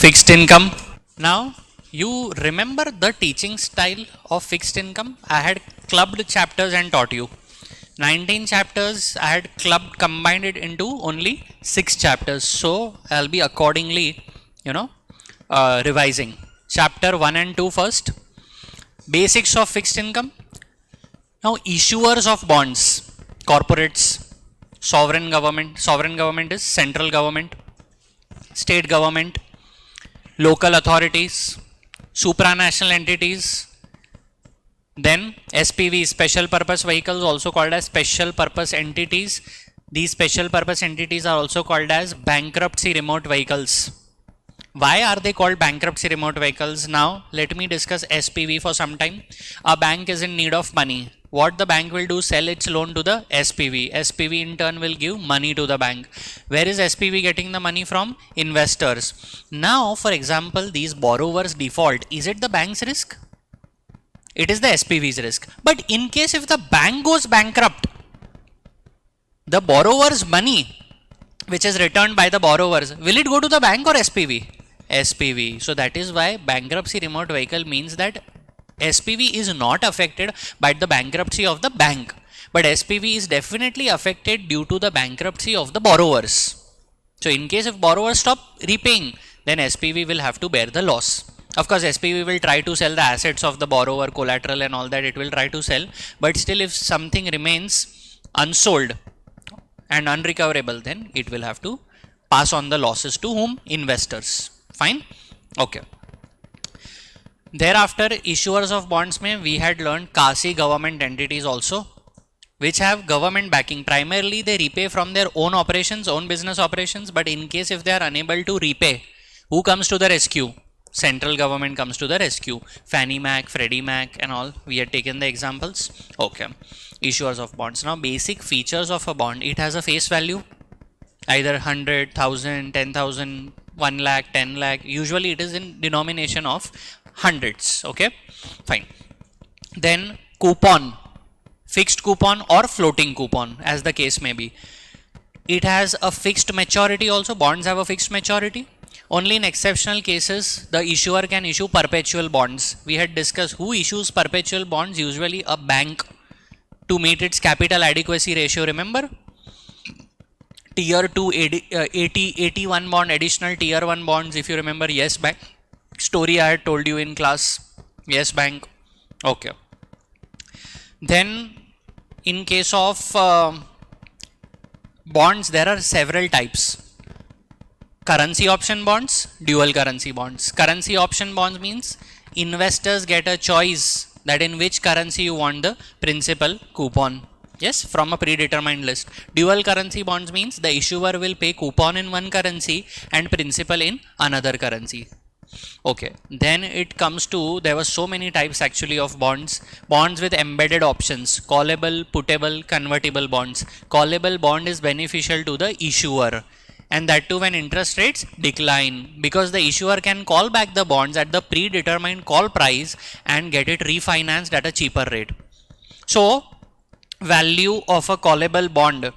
Fixed income. Now you remember the teaching style of fixed income? I had clubbed chapters and taught you 19 chapters. I had clubbed, combined it into only 6 chapters, so I'll be accordingly revising chapter 1 and 2 first. Basics of fixed income. Now issuers of bonds: corporates, sovereign government is central government, state government, local authorities, supranational entities. Then SPV, special purpose vehicles, also called as special purpose entities. These special purpose entities are also called as bankruptcy remote vehicles. Why are they called bankruptcy remote vehicles? Now let me discuss SPV for some time. A bank is in need of money. What the bank will do? Sell its loan to the SPV. SPV in turn will give money to the bank. Where is SPV getting the money from? Investors. Now for example, these borrowers default. Is it the bank's risk? It is the SPV's risk. But in case if the bank goes bankrupt, the borrower's money which is returned by the borrowers, will it go to the bank or SPV? SPV. So that is why bankruptcy remote vehicle means that SPV is not affected by the bankruptcy of the bank, but SPV is definitely affected due to the bankruptcy of the borrowers. So in case if borrowers stop repaying, then SPV will have to bear the loss. Of course, SPV will try to sell the assets of the borrower, collateral and all that, it will try to sell, but still if something remains unsold and unrecoverable, then it will have to pass on the losses to whom? Investors. Fine? Okay. Thereafter, issuers of bonds mein we had learned quasi government entities also, which have government backing. Primarily they repay from their own operations, own business operations, but in case if they are unable to repay, who comes to the rescue? Central government comes to the rescue. Fannie Mac, Freddie Mac and all, we had taken the examples. Okay. Issuers of bonds. Now basic features of a bond: it has a face value, either 100, 1000, 10,000, 1 lakh, 10 lakh. Usually it is in denomination of hundreds. Okay, fine. Then coupon, fixed coupon or floating coupon as the case may be. It has a fixed maturity also. Bonds have a fixed maturity. Only in exceptional cases the issuer can issue perpetual bonds. We had discussed who issues perpetual bonds. Usually a bank, to meet its capital adequacy ratio. Remember, tier 2 81 bond, additional tier 1 bonds, if you remember. Yes Bank story I had told you in class. Yes Bank. Okay. Then in case of bonds, there are several types. Currency option bonds, dual currency bonds. Currency option bonds means investors get a choice that in which currency you want the principal coupon. Yes, from a predetermined list. Dual currency bonds means the issuer will pay coupon in one currency and principal in another currency. Okay, then it comes to, there were so many types actually of bonds. Bonds with embedded options: callable, puttable, convertible bonds. Callable bond is beneficial to the issuer, and that too when interest rates decline, because the issuer can call back the bonds at the predetermined call price and get it refinanced at a cheaper rate. So value of a callable bond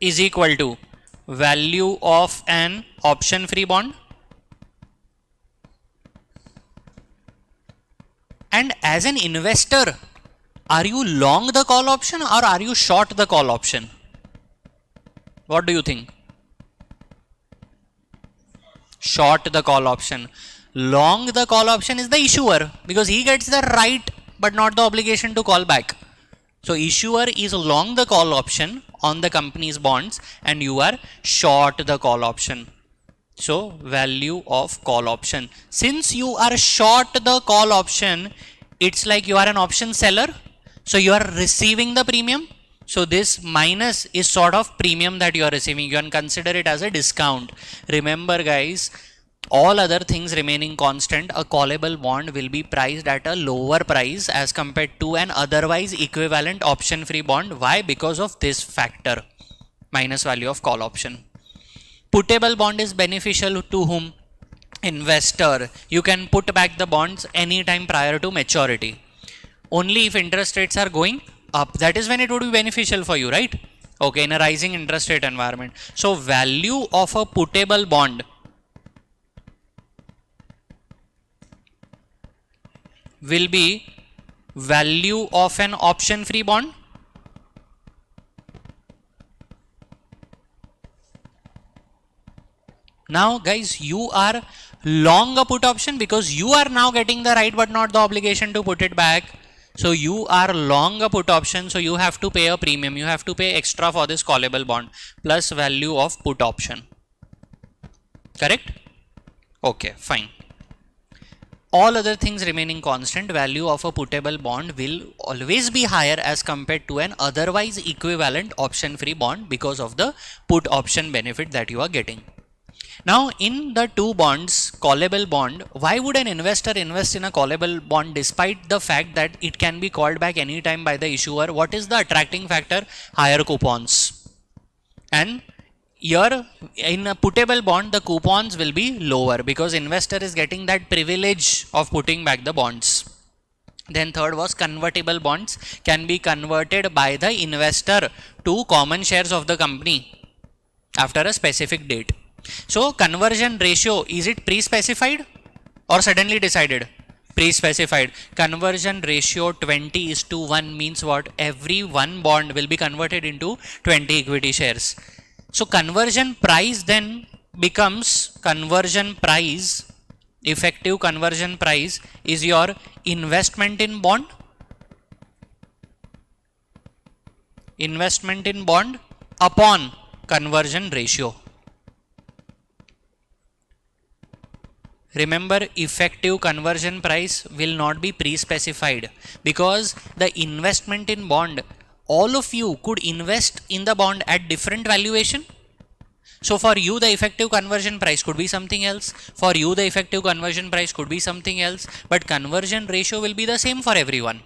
is equal to value of an option free bond. And as an investor, are you long the call option or are you short the call option? What do you think? Short the call option. Long the call option is the issuer, because he gets the right but not the obligation to call back. So issuer is long the call option on the company's bonds and you are short the call option. So value of call option. Since you are short the call option, it's like you are an option seller. So you are receiving the premium. So this minus is sort of premium that you are receiving. You can consider it as a discount. Remember guys, all other things remaining constant, a callable bond will be priced at a lower price as compared to an otherwise equivalent option free bond. Why? Because of this factor, minus value of call option. Puttable bond is beneficial to whom? Investor. You can put back the bonds anytime prior to maturity. Only if interest rates are going up, that is when it would be beneficial for you, right? Okay, in a rising interest rate environment. So value of a puttable bond will be value of an option free bond. Now guys, you are long a put option because you are now getting the right but not the obligation to put it back. So you are long a put option, so you have to pay a premium, you have to pay extra for this callable bond plus value of put option. Correct? Okay, fine. All other things remaining constant, value of a puttable bond will always be higher as compared to an otherwise equivalent option free bond because of the put option benefit that you are getting. Now in the two bonds, callable bond, why would an investor invest in a callable bond despite the fact that it can be called back anytime by the issuer? What is the attracting factor? Higher coupons. And here in a puttable bond, the coupons will be lower because investor is getting that privilege of putting back the bonds. Then third was convertible bonds can be converted by the investor to common shares of the company after a specific date. So conversion ratio, is it pre-specified or suddenly decided? Pre-specified. Conversion ratio 20:1 means what? Every one bond will be converted into 20 equity shares. So conversion price then becomes conversion price, effective conversion price is your investment in bond. Investment in bond upon conversion ratio. Remember, effective conversion price will not be pre-specified because the investment in bond, all of you could invest in the bond at different valuation. So for you the effective conversion price could be something else, for you the effective conversion price could be something else, but conversion ratio will be the same for everyone.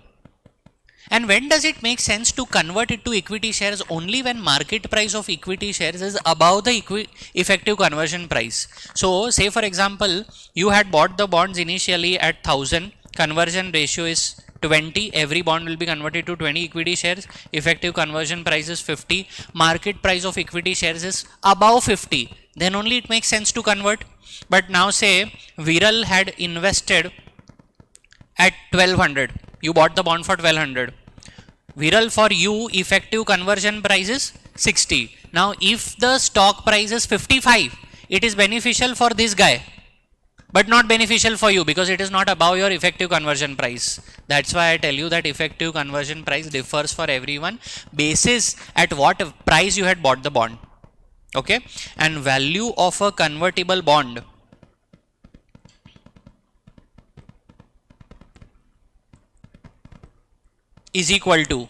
And when does it make sense to convert it to equity shares? Only when market price of equity shares is above the effective conversion price. So say for example, you had bought the bonds initially at 1000, conversion ratio is 20, every bond will be converted to 20 equity shares, effective conversion price is 50, market price of equity shares is above 50, then only it makes sense to convert. But now say Viral had invested at 1200, you bought the bond for 1200. Viral, for you effective conversion price is 60. Now if the stock price is 55, it is beneficial for this guy but not beneficial for you because it is not above your effective conversion price. That's why I tell you that effective conversion price differs for everyone basis at what price you had bought the bond. Okay, and value of a convertible bond is equal to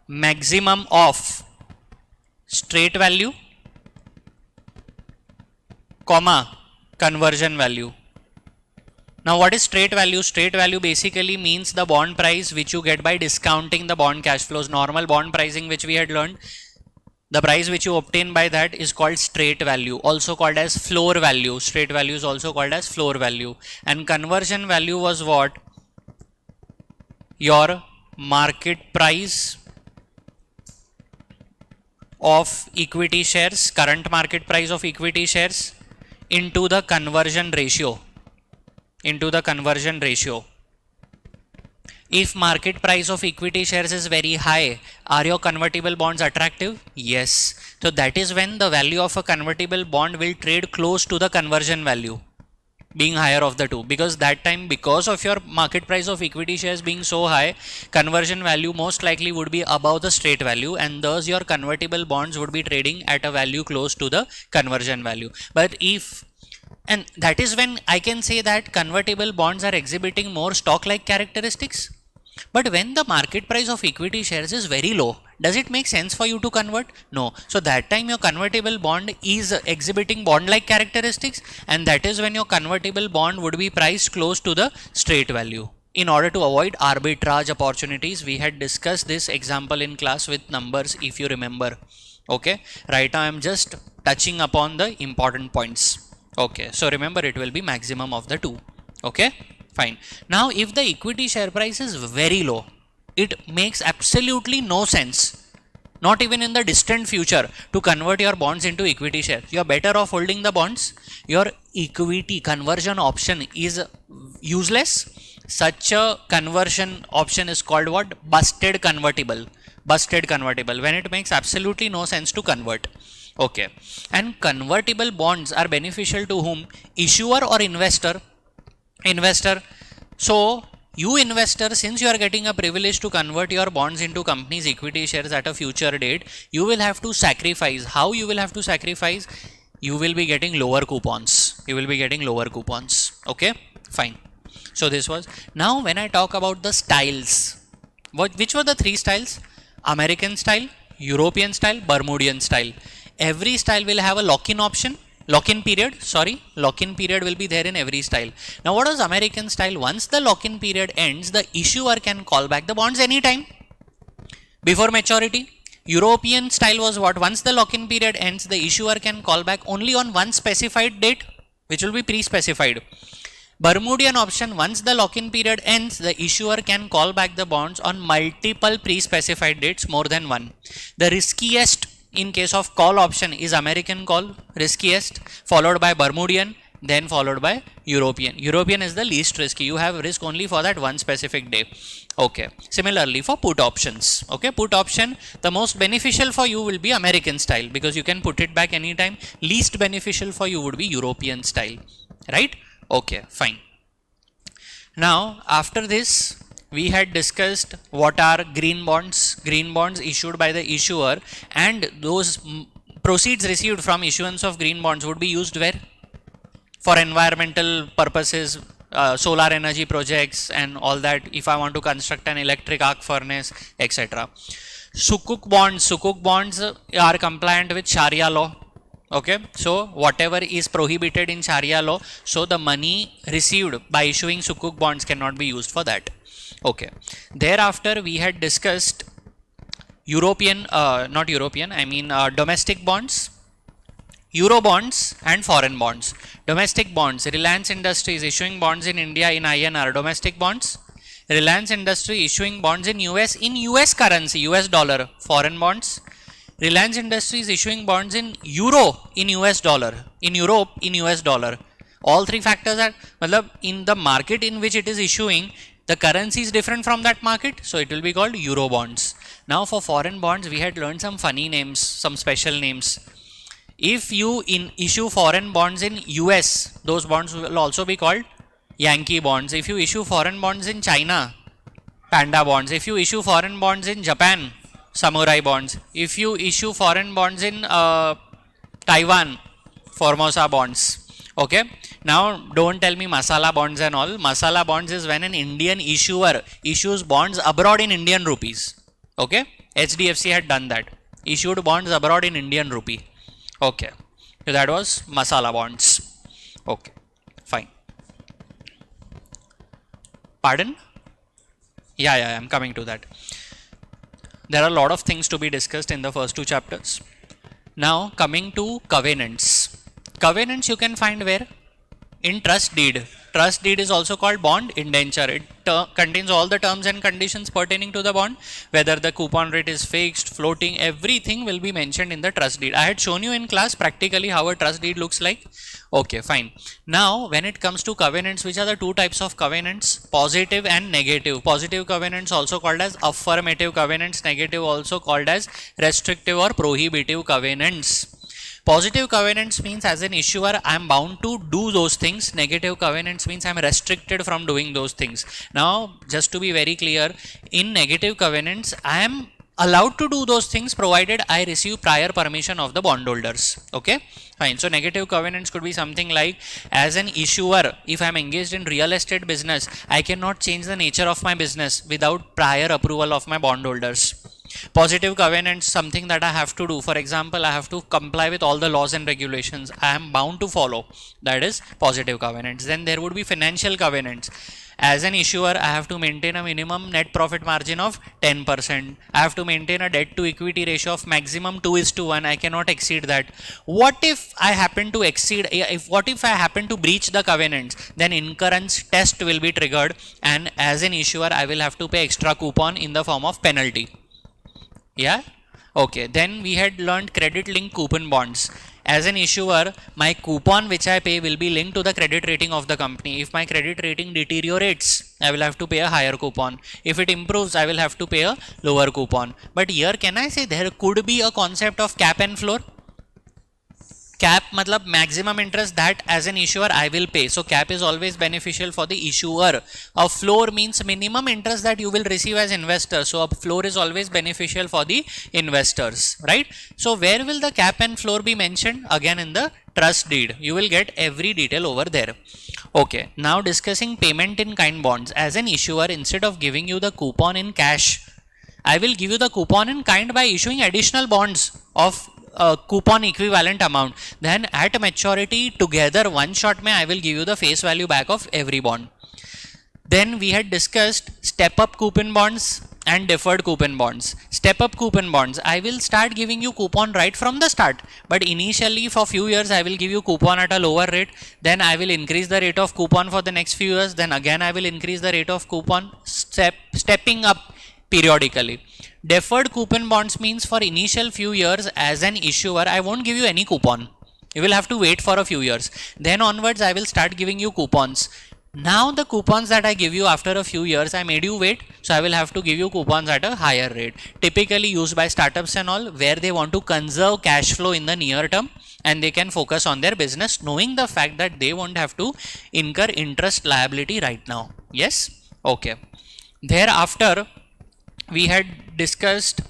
maximum of straight value, comma, conversion value. Now what is straight value? Straight value basically means the bond price which you get by discounting the bond cash flows. Normal bond pricing which we had learned, the price which you obtain by that is called straight value, also called as floor value. Straight value is also called as floor value. And conversion value was what? Your market price of equity shares, current market price of equity shares into the conversion ratio, If market price of equity shares is very high, are your convertible bonds attractive? Yes. So that is when the value of a convertible bond will trade close to the conversion value, being higher of the two, because that time, because of your market price of equity shares being so high, conversion value most likely would be above the straight value, and thus your convertible bonds would be trading at a value close to the conversion value. But if, and that is when I can say that convertible bonds are exhibiting more stock like characteristics. But when the market price of equity shares is very low, does it make sense for you to convert? No. So that time your convertible bond is exhibiting bond like characteristics, and that is when your convertible bond would be priced close to the straight value. In order to avoid arbitrage opportunities, we had discussed this example in class with numbers, if you remember. Okay, right now I am just touching upon the important points. Okay, so remember it will be maximum of the two. Okay, fine. Now if the equity share price is very low, it makes absolutely no sense not even in the distant future, to convert your bonds into equity shares. You are better off holding the bonds. Your equity conversion option is useless. Such a conversion option is called what? Busted convertible. Busted convertible, when it makes absolutely no sense to convert. Okay. And convertible bonds are beneficial to whom? Issuer or investor? Investor. So you investor, since you are getting a privilege to convert your bonds into company's equity shares at a future date, you will have to sacrifice. How you will have to sacrifice? You will be getting lower coupons. You will be getting lower coupons. Okay, fine. So this was. Now when I talk about the styles, which were the three styles? American style, European style, Bermudian style. Every style will have a lock-in option. Lock-in period will be there in every style. Now what is American style? Once the lock-in period ends, the issuer can call back the bonds anytime before maturity. European style was what? Once the lock-in period ends, the issuer can call back only on one specified date, which will be pre-specified. Bermudian option, once the lock-in period ends, the issuer can call back the bonds on multiple pre-specified dates, more than one. The riskiest in case of call option is American call, riskiest, followed by Bermudian, then followed by European. European is the least risky. You have risk only for that one specific day. Okay. Similarly for put options. Okay. Put option, the most beneficial for you will be American style because you can put it back anytime. Least beneficial for you would be European style. Right? Okay, fine. Now, after this, we had discussed what are green bonds. Green bonds issued by the issuer, and those proceeds received from issuance of green bonds would be used where? For environmental purposes, solar energy projects and all that, if I want to construct an electric arc furnace, etc. Sukuk bonds are compliant with Sharia law. Okay, so whatever is prohibited in Sharia law, so the money received by issuing sukuk bonds cannot be used for that. Okay, thereafter we had discussed domestic bonds, Euro bonds and foreign bonds. Domestic bonds, Reliance Industries issuing bonds in India in INR, domestic bonds. Reliance Industry issuing bonds in US currency, US dollar, foreign bonds. Reliance Industries issuing bonds in Euro in US dollar, in Europe in US dollar. All three factors are, in the market in which it is issuing, the currency is different from that market, so it will be called Euro bonds. Now for foreign bonds, we had learned some funny names, some special names. If you issue foreign bonds in US, those bonds will also be called Yankee bonds. If you issue foreign bonds in China, Panda bonds. If you issue foreign bonds in Japan, Samurai bonds. If you issue foreign bonds in Taiwan, Formosa bonds. Okay. Now don't tell me masala bonds and all. Masala bonds is when an Indian issuer issues bonds abroad in Indian rupees. Okay. HDFC had done that. Issued bonds abroad in Indian rupee. Okay. So that was masala bonds. Okay. Fine. Pardon? Yeah, I'm coming to that. There are a lot of things to be discussed in the first two chapters. Now coming to covenants. Covenants you can find where? In trust deed. Trust deed is also called bond indenture. It contains all the terms and conditions pertaining to the bond, whether the coupon rate is fixed, floating, everything will be mentioned in the trust deed. I had shown you in class practically how a trust deed looks like. Okay, fine. Now when it comes to covenants, which are the two types of covenants? Positive and negative. Positive covenants also called as affirmative covenants, negative also called as restrictive or prohibitive covenants. Positive covenants means as an issuer I am bound to do those things. Negative covenants means I am restricted from doing those things. Now just to be very clear, in negative covenants I am allowed to do those things provided I receive prior permission of the bondholders. Okay, fine. So negative covenants could be something like, as an issuer, if I am engaged in real estate business, I cannot change the nature of my business without prior approval of my bondholders. Positive covenants, something that I have to do. For example, I have to comply with all the laws and regulations I am bound to follow. That is positive covenants. Then there would be financial covenants. As an issuer, I have to maintain a minimum net profit margin of 10%. I have to maintain a debt to equity ratio of maximum 2:1. I cannot exceed that. What if I happen to exceed, what if I happen to breach the covenants? Then incurrence test will be triggered, and as an issuer, I will have to pay extra coupon in the form of penalty. Yeah, Okay, then we had learned credit linked coupon bonds. As an issuer, my coupon which I pay will be linked to the credit rating of the company. If my credit rating deteriorates, I will have to pay a higher coupon. If it improves, I will have to pay a lower coupon. But here, can I say there could be a concept of cap and floor? Cap matlab maximum interest that as an issuer I will pay. So cap is always beneficial for the issuer. A floor means minimum interest that you will receive as investor. So a floor is always beneficial for the investors, right? So where will the cap and floor be mentioned? Again in the trust deed. You will get every detail over there. Okay, now discussing payment in kind bonds. As an issuer, instead of giving you the coupon in cash, I will give you the coupon in kind by issuing additional bonds of coupon equivalent amount. Then at maturity together one shot I will give you the face value back of every bond. Then we had discussed step up coupon bonds and deferred coupon bonds. Step up coupon bonds, I will start giving you coupon right from the start, but initially for few years I will give you coupon at a lower rate, then I will increase the rate of coupon for the next few years, then again I will increase the rate of coupon, stepping up periodically. Deferred coupon bonds means for initial few years as an issuer, I won't give you any coupon. You will have to wait for a few years. Then onwards, I will start giving you coupons. Now the coupons that I give you after a few years, I made you wait. So I will have to give you coupons at a higher rate. Typically used by startups and all, where they want to conserve cash flow in the near term and they can focus on their business, knowing the fact that they won't have to incur interest liability right now. Yes? Okay. Thereafter, we had discussed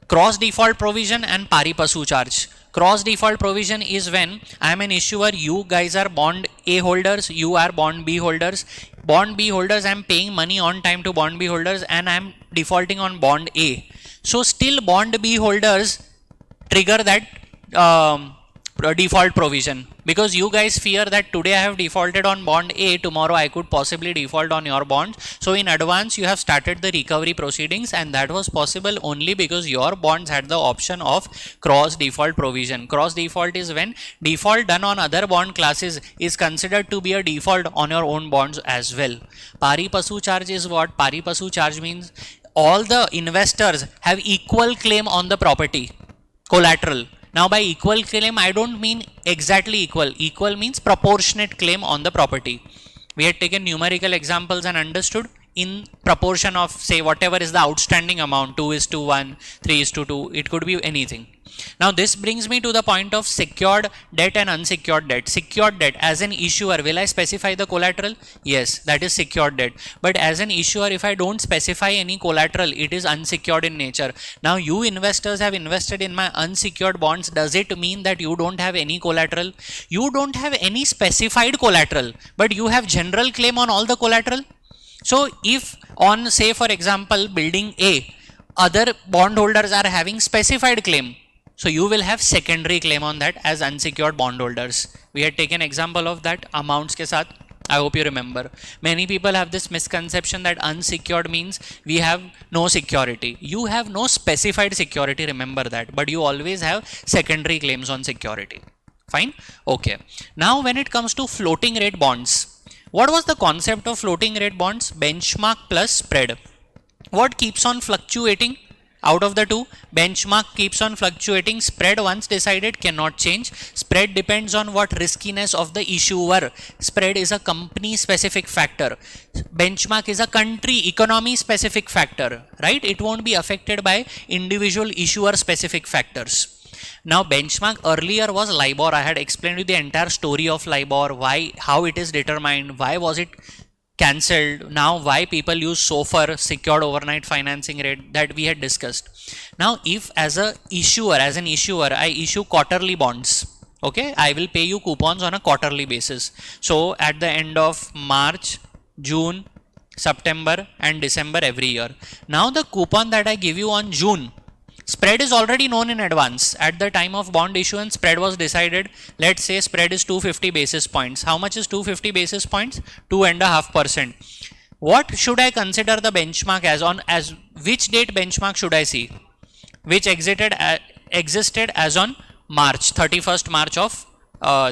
cross default provision and pari passu charge. Cross default provision is when I am an issuer, you guys are bond A holders, you are bond B holders. Bond B holders, I am paying money on time to bond B holders and I am defaulting on bond A. So still bond B holders trigger that default provision, because you guys fear that today I have defaulted on bond A, tomorrow I could possibly default on your bond. So in advance you have started the recovery proceedings, and that was possible only because your bonds had the option of cross default provision. Cross default is when default done on other bond classes is considered to be a default on your own bonds as well. Pari passu charge is what? Pari passu charge means all the investors have equal claim on the property collateral. Now by equal claim, I don't mean exactly equal. Equal means proportionate claim on the property. We had taken numerical examples and understood in proportion of, say, whatever is the outstanding amount, 2:1, 3:2, it could be anything. Now this brings me to the point of secured debt and unsecured debt. Secured debt, as an issuer, will I specify the collateral? Yes, that is secured debt. But as an issuer, if I don't specify any collateral, it is unsecured in nature. Now you investors have invested in my unsecured bonds. Does it mean that you don't have any collateral? You don't have any specified collateral, but you have general claim on all the collateral. So if on, say for example, building A, other bondholders are having specified claim, so you will have secondary claim on that as unsecured bondholders. We had taken example of that amounts ke saath. I hope you remember. Many people have this misconception that unsecured means we have no security. You have no specified security, remember that, but you always have secondary claims on security. Fine? Okay. Now when it comes to floating rate bonds, what was the concept of floating rate bonds? Benchmark plus spread. What keeps on fluctuating? Out of the two, benchmark keeps on fluctuating. Spread once decided cannot change. Spread depends on what riskiness of the issuer. Spread is a company specific factor. Benchmark is a country economy specific factor, right? It won't be affected by individual issuer specific factors. Now benchmark earlier was LIBOR. I had explained you the entire story of LIBOR, why, how it is determined, why was it cancelled, now why people use SOFR, secured overnight financing rate, that we had discussed. Now if as an issuer I issue quarterly bonds, okay, I will pay you coupons on a quarterly basis. So at the end of March, June, September and December every year. Now the coupon that I give you on June, spread is already known in advance. At the time of bond issuance, spread was decided. Let's say spread is 250 basis points. How much is 250 basis points? 2.5%. What should I consider the benchmark as? On as which date benchmark should I see? Which existed as on March, 31st March of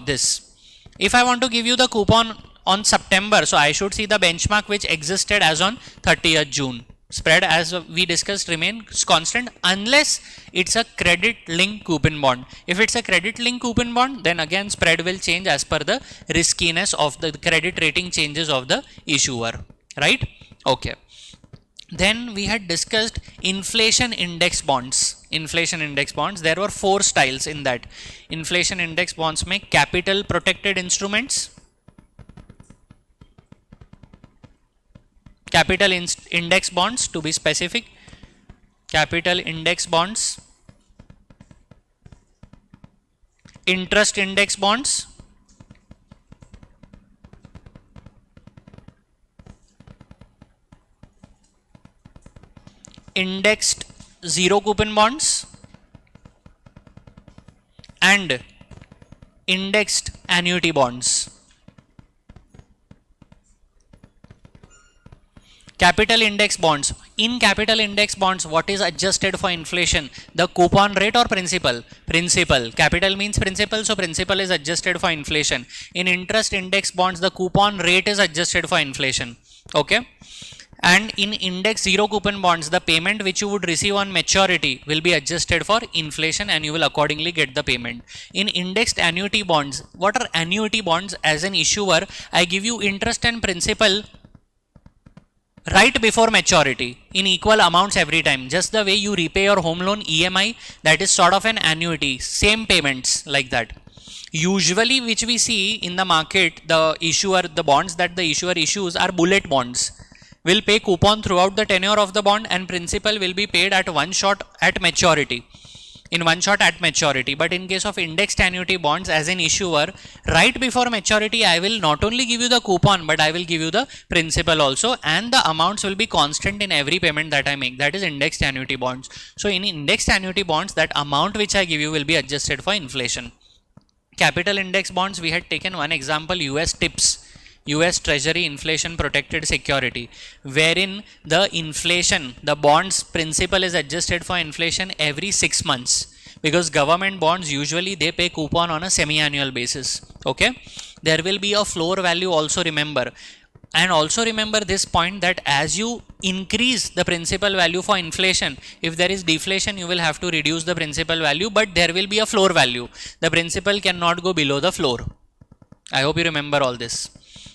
this. If I want to give you the coupon on September, so I should see the benchmark which existed as on 30th June. Spread, as we discussed, remains constant unless it's a credit linked coupon bond. If it's a credit linked coupon bond, then again spread will change as per the riskiness of the credit rating changes of the issuer, right? Okay. Then we had discussed inflation index bonds. Inflation index bonds, there were 4 styles in that. Inflation index bonds make capital protected instruments, capital index bonds to be specific, capital index bonds, interest index bonds, indexed zero coupon bonds, and indexed annuity bonds. Capital index bonds. In capital index bonds, what is adjusted for inflation? The coupon rate or principal? Principal. Capital means principal, so principal is adjusted for inflation. In interest index bonds, the coupon rate is adjusted for inflation. Okay. And in index zero coupon bonds, the payment which you would receive on maturity will be adjusted for inflation and you will accordingly get the payment. In indexed annuity bonds, what are annuity bonds? As an issuer, I give you interest and principal right before maturity in equal amounts every time. Just the way you repay your home loan EMI, that is sort of an annuity, same payments like that. Usually which we see in the market, the bonds that the issuer issues are bullet bonds. Will pay coupon throughout the tenure of the bond and principal will be paid at one shot at maturity. In one shot at maturity. But in case of indexed annuity bonds, as an issuer, right before maturity, I will not only give you the coupon, but I will give you the principal also, and the amounts will be constant in every payment that I make. That is indexed annuity bonds. So in indexed annuity bonds, that amount which I give you will be adjusted for inflation. Capital index bonds, we had taken one example, US TIPS. US Treasury Inflation Protected Security, wherein the inflation, the bonds principal is adjusted for inflation every 6 months, because government bonds usually they pay coupon on a semi-annual basis. Okay, there will be a floor value also, remember, and also remember this point that as you increase the principal value for inflation, if there is deflation you will have to reduce the principal value, but there will be a floor value. The principal cannot go below the floor. I hope you remember all this.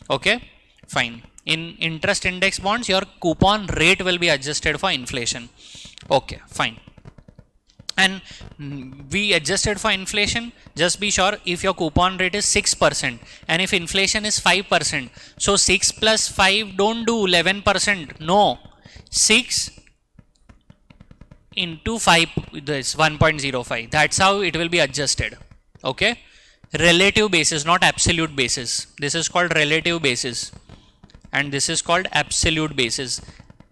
Okay, fine. In interest index bonds, your coupon rate will be adjusted for inflation. Okay, fine. And we adjusted for inflation. Just be sure if your coupon rate is 6% and if inflation is 5%. So 6 plus 5, don't do 11%. No, 6 into 5 is 1.05. That's how it will be adjusted. Okay. Relative basis, not absolute basis. This is called relative basis and this is called absolute basis.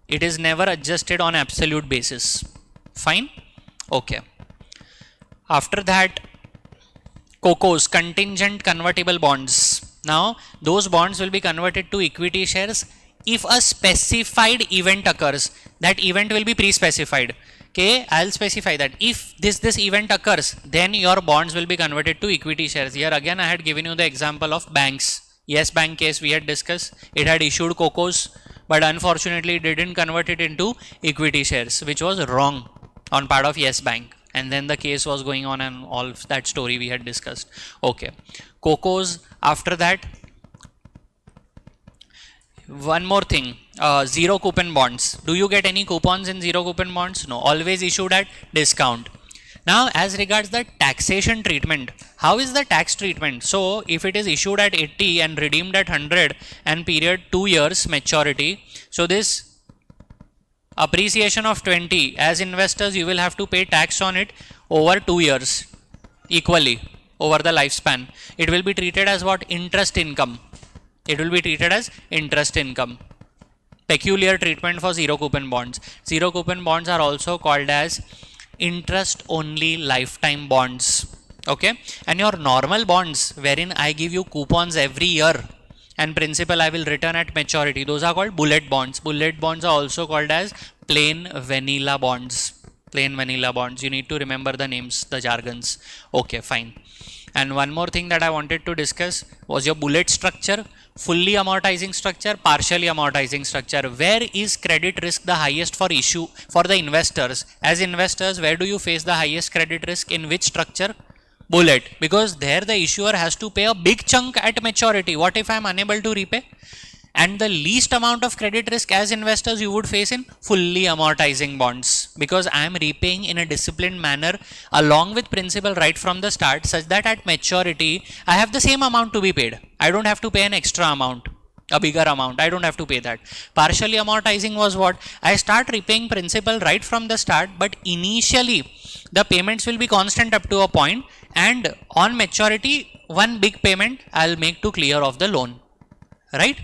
It is never adjusted on absolute basis. Fine. Okay. After that, COCOs, contingent convertible bonds. Now those bonds will be converted to equity shares if a specified event occurs. That event will be pre-specified. Okay, I'll specify that if this event occurs, then your bonds will be converted to equity shares. Here again I had given you the example of banks. Yes Bank case we had discussed. It had issued COCOs, but unfortunately it didn't convert it into equity shares, which was wrong on part of Yes Bank. And then the case was going on and all that story we had discussed. Okay, COCOs. After that, one more thing, zero coupon bonds. Do you get any coupons in zero coupon bonds? No, always issued at discount. Now as regards the taxation treatment, how is the tax treatment? So if it is issued at 80 and redeemed at 100 and period 2 years maturity, so this appreciation of 20, as investors you will have to pay tax on it over 2 years equally over the lifespan. It will be treated as what? Interest income. It will be treated as interest income. Peculiar treatment for zero coupon bonds. Zero coupon bonds are also called as interest only lifetime bonds. Okay, and your normal bonds wherein I give you coupons every year and principal I will return at maturity, those are called bullet bonds. Bullet bonds are also called as plain vanilla bonds. Plain vanilla bonds. You need to remember the names, the jargons. Okay, fine. And one more thing that I wanted to discuss was your bullet structure, fully amortizing structure, partially amortizing structure. Where is credit risk the highest for issue for the investors? As investors, where do you face the highest credit risk? In which structure? Bullet, because there the issuer has to pay a big chunk at maturity. What if I am unable to repay? And the least amount of credit risk as investors you would face in fully amortizing bonds, because I am repaying in a disciplined manner along with principal right from the start, such that at maturity I have the same amount to be paid. I don't have to pay an extra amount, a bigger amount. I don't have to pay that. Partially amortizing was what? I start repaying principal right from the start, but initially the payments will be constant up to a point, and on maturity one big payment I'll make to clear off the loan, right?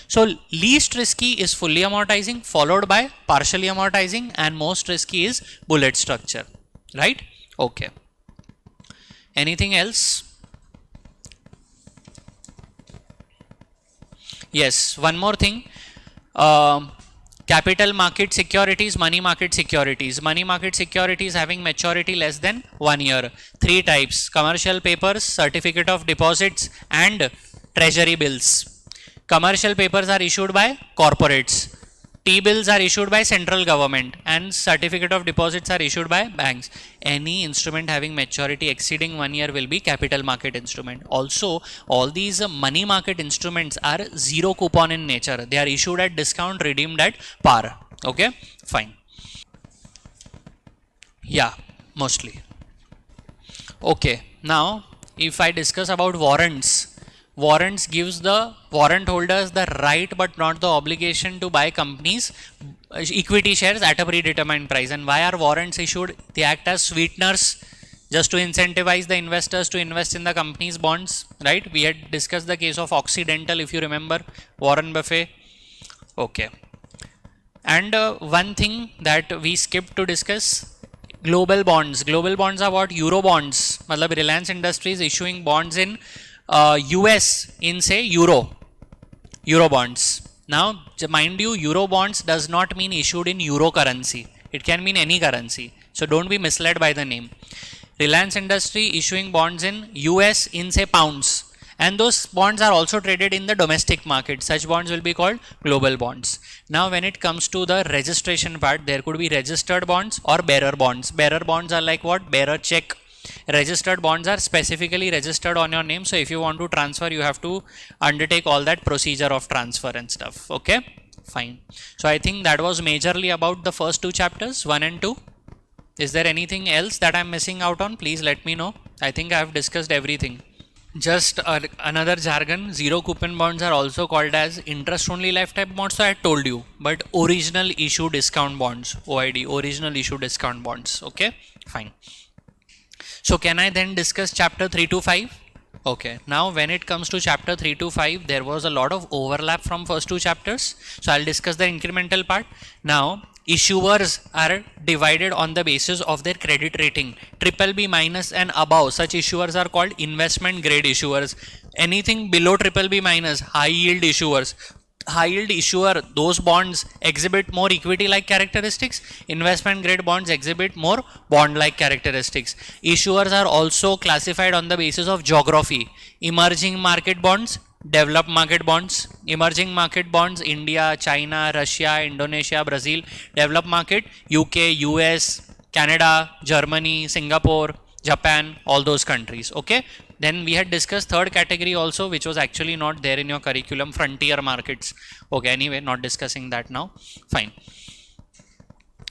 So least risky is fully amortizing, followed by partially amortizing, and most risky is bullet structure, right? Okay. Anything else? Yes, one more thing. Capital market securities, money market securities. Money market securities having maturity less than 1 year. Three types: commercial papers, certificate of deposits, and treasury bills. Commercial papers are issued by corporates. T-bills are issued by central government, and certificate of deposits are issued by banks. Any instrument having maturity exceeding 1 year will be capital market instrument. Also, all these money market instruments are zero coupon in nature. They are issued at discount, redeemed at par. Okay, fine. Yeah, mostly. Okay, now if I discuss about warrants. Warrants gives the warrant holders the right but not the obligation to buy companies equity shares at a predetermined price. And why are warrants issued? They act as sweeteners just to incentivize the investors to invest in the company's bonds, right? We had discussed the case of Occidental, if you remember, Warren Buffett. Okay. And one thing that we skipped to discuss, global bonds. Global bonds are what? Euro bonds. Matlab Reliance Industries issuing bonds in US in say euro bonds. Now mind you, euro bonds does not mean issued in euro currency. It can mean any currency. So don't be misled by the name. Reliance Industry issuing bonds in US in say pounds, and those bonds are also traded in the domestic market. Such bonds will be called global bonds. Now when it comes to the registration part, there could be registered bonds or bearer bonds. Bearer bonds are like what? Bearer check. Registered bonds are specifically registered on your name, so if you want to transfer, you have to undertake all that procedure of transfer and stuff. Okay, fine. So I think that was majorly about the first two chapters, 1 and 2. Is there anything else that I'm missing out on? Please let me know. I think I have discussed everything. Just another jargon, zero coupon bonds are also called as interest only lifetime bonds. So I told you, but original issue discount bonds, OID, original issue discount bonds. Okay, fine. So can I then discuss chapter 3 to 5? Okay, now when it comes to chapter 3 to 5, there was a lot of overlap from first two chapters. So I'll discuss the incremental part. Now, issuers are divided on the basis of their credit rating. BBB minus and above, such issuers are called investment grade issuers. Anything below BBB minus, high yield issuers. High yield issuer, those bonds exhibit more equity like characteristics. Investment grade bonds exhibit more bond like characteristics. Issuers are also classified on the basis of geography. Emerging market bonds, developed market bonds. Emerging market bonds, India, China, Russia, Indonesia, Brazil. Developed market, UK, US, Canada, Germany, Singapore, Japan, all those countries. Okay. Then we had discussed third category also, which was actually not there in your curriculum, frontier markets. Okay, anyway, not discussing that now. Fine.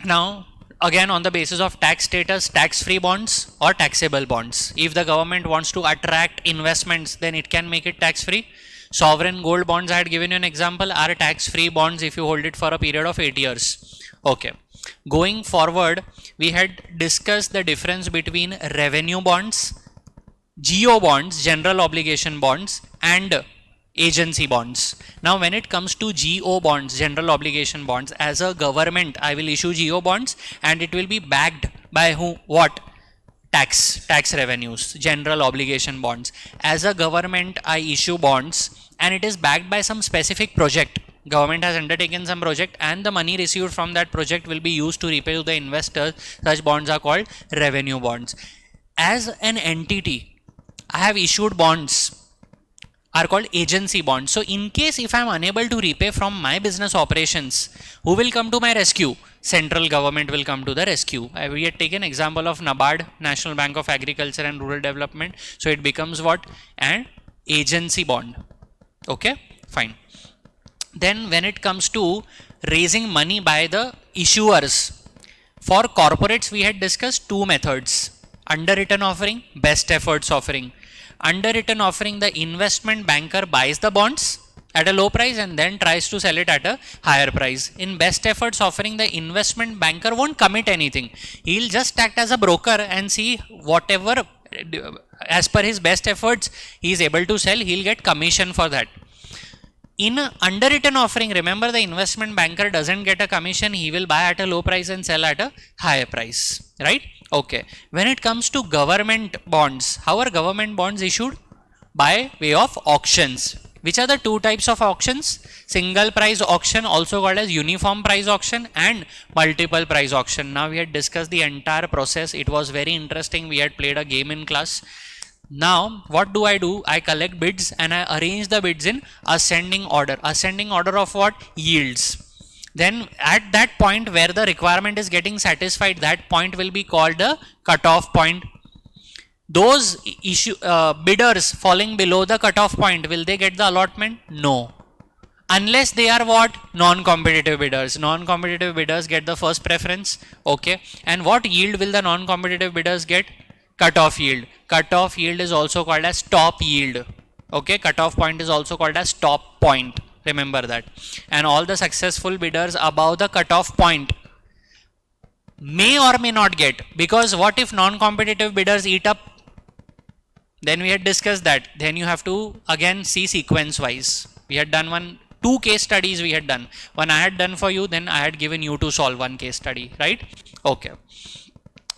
Now, again, on the basis of tax status, tax-free bonds or taxable bonds. If the government wants to attract investments, then it can make it tax-free. Sovereign gold bonds, I had given you an example, are tax-free bonds if you hold it for a period of 8 years. Okay. Going forward, we had discussed the difference between revenue bonds, GO bonds, general obligation bonds, and agency bonds. Now when it comes to GO bonds, general obligation bonds, as a government I will issue GO bonds, and it will be backed by who? What? Tax revenues, general obligation bonds. As a government I issue bonds and it is backed by some specific project. Government has undertaken some project and the money received from that project will be used to repay to the investors. Such bonds are called revenue bonds. As an entity, I have issued bonds are called agency bonds. So in case if I am unable to repay from my business operations, who will come to my rescue? Central government will come to the rescue. We had taken example of NABARD, National Bank of Agriculture and Rural Development. So it becomes what? An agency bond. Okay, fine. Then when it comes to raising money by the issuers, for corporates we had discussed two methods: underwritten offering, best efforts offering. Underwritten offering, the investment banker buys the bonds at a low price and then tries to sell it at a higher price. In best efforts offering, the investment banker won't commit anything. He'll just act as a broker and see whatever as per his best efforts he is able to sell, he'll get commission for that. In underwritten offering, remember, the investment banker doesn't get a commission, he will buy at a low price and sell at a higher price, right? Okay. When it comes to government bonds, how are government bonds issued? By way of auctions. Which are the two types of auctions? Single price auction, also called as uniform price auction, and multiple price auction. Now we had discussed the entire process. It was very interesting. We had played a game in class. Now what do? I collect bids and I arrange the bids in ascending order. Ascending order of what? Yields. Then at that point where the requirement is getting satisfied, that point will be called the cutoff point. Those bidders falling below the cutoff point, will they get the allotment? No. Unless they are what? Non-competitive bidders. Non-competitive bidders get the first preference. Okay. And what yield will the non-competitive bidders get? Cutoff yield. Cutoff yield is also called as top yield. Okay. Cutoff point is also called as top point. Remember that. And all the successful bidders above the cutoff point may or may not get, because what if non-competitive bidders eat up? Then we had discussed that. Then you have to again see sequence wise. We had done two case studies we had done. One I had done for you, then I had given you to solve one case study, right? Okay.